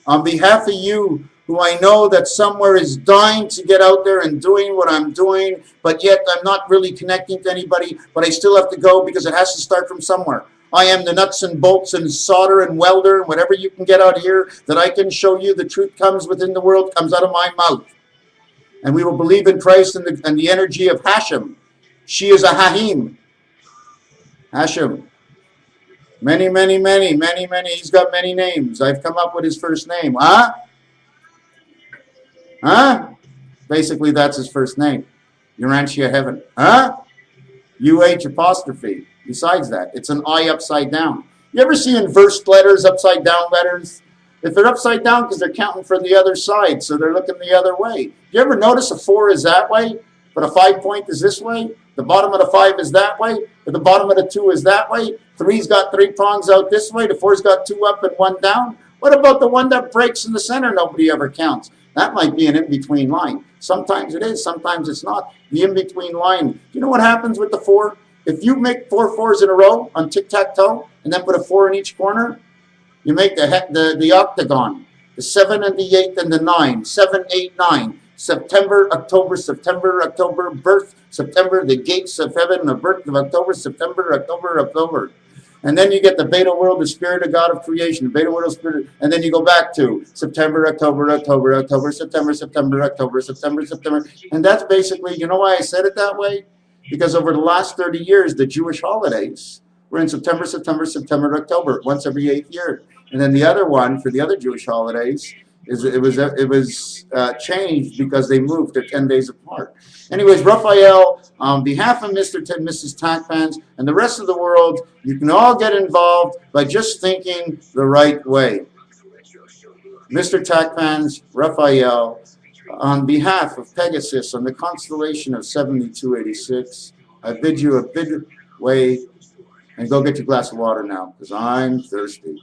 on behalf of you who I know that somewhere is dying to get out there and doing what I'm doing, but yet I'm not really connecting to anybody, but I still have to go because it has to start from somewhere. I am the nuts and bolts and solder and welder and whatever you can get out here that I can show you the truth comes within the world, comes out of my mouth. And we will believe in Christ and the energy of Hashem. She is a Hahim. Hashem. Many, many, many, many, many. He's got many names. I've come up with his first name. Huh? Huh? Basically, that's his first name. Urantia Heaven. Huh? UH apostrophe. Besides that, it's an I upside down. You ever see inversed letters, upside down letters? If they're upside down, because they're counting for the other side, so they're looking the other way. You ever notice a 4 is that way, but a 5 point is this way? The bottom of the 5 is that way, but the bottom of the 2 is that way. 3's got 3 prongs out this way, the 4's got 2 up and 1 down. What about the one that breaks in the center nobody ever counts? That might be an in-between line. Sometimes it is, sometimes it's not. The in-between line. You know what happens with the 4? If you make 4 4s in a row on tic-tac-toe and then put a 4 in each corner, You make the octagon, the 7 and the 8 and the 9, 7, 8, 9. September, October, birth, September, the gates of heaven, the birth of October, September, October. And then you get the beta world, the spirit of God of creation, the beta world, spirit, and then you go back to September, October, September. And that's basically, you know why I said it that way? Because over the last 30 years, the Jewish holidays were in September, October, once every 8th year. And then the other one for the other Jewish holidays was changed because they moved. They're 10 days apart. Anyways, Raphael, on behalf of Mr. and Mrs. Tacpans and the rest of the world, you can all get involved by just thinking the right way. Mr. Tacpans, Raphael, on behalf of Pegasus on the constellation of 7286, I bid you a bid way and go get your glass of water now because I'm thirsty.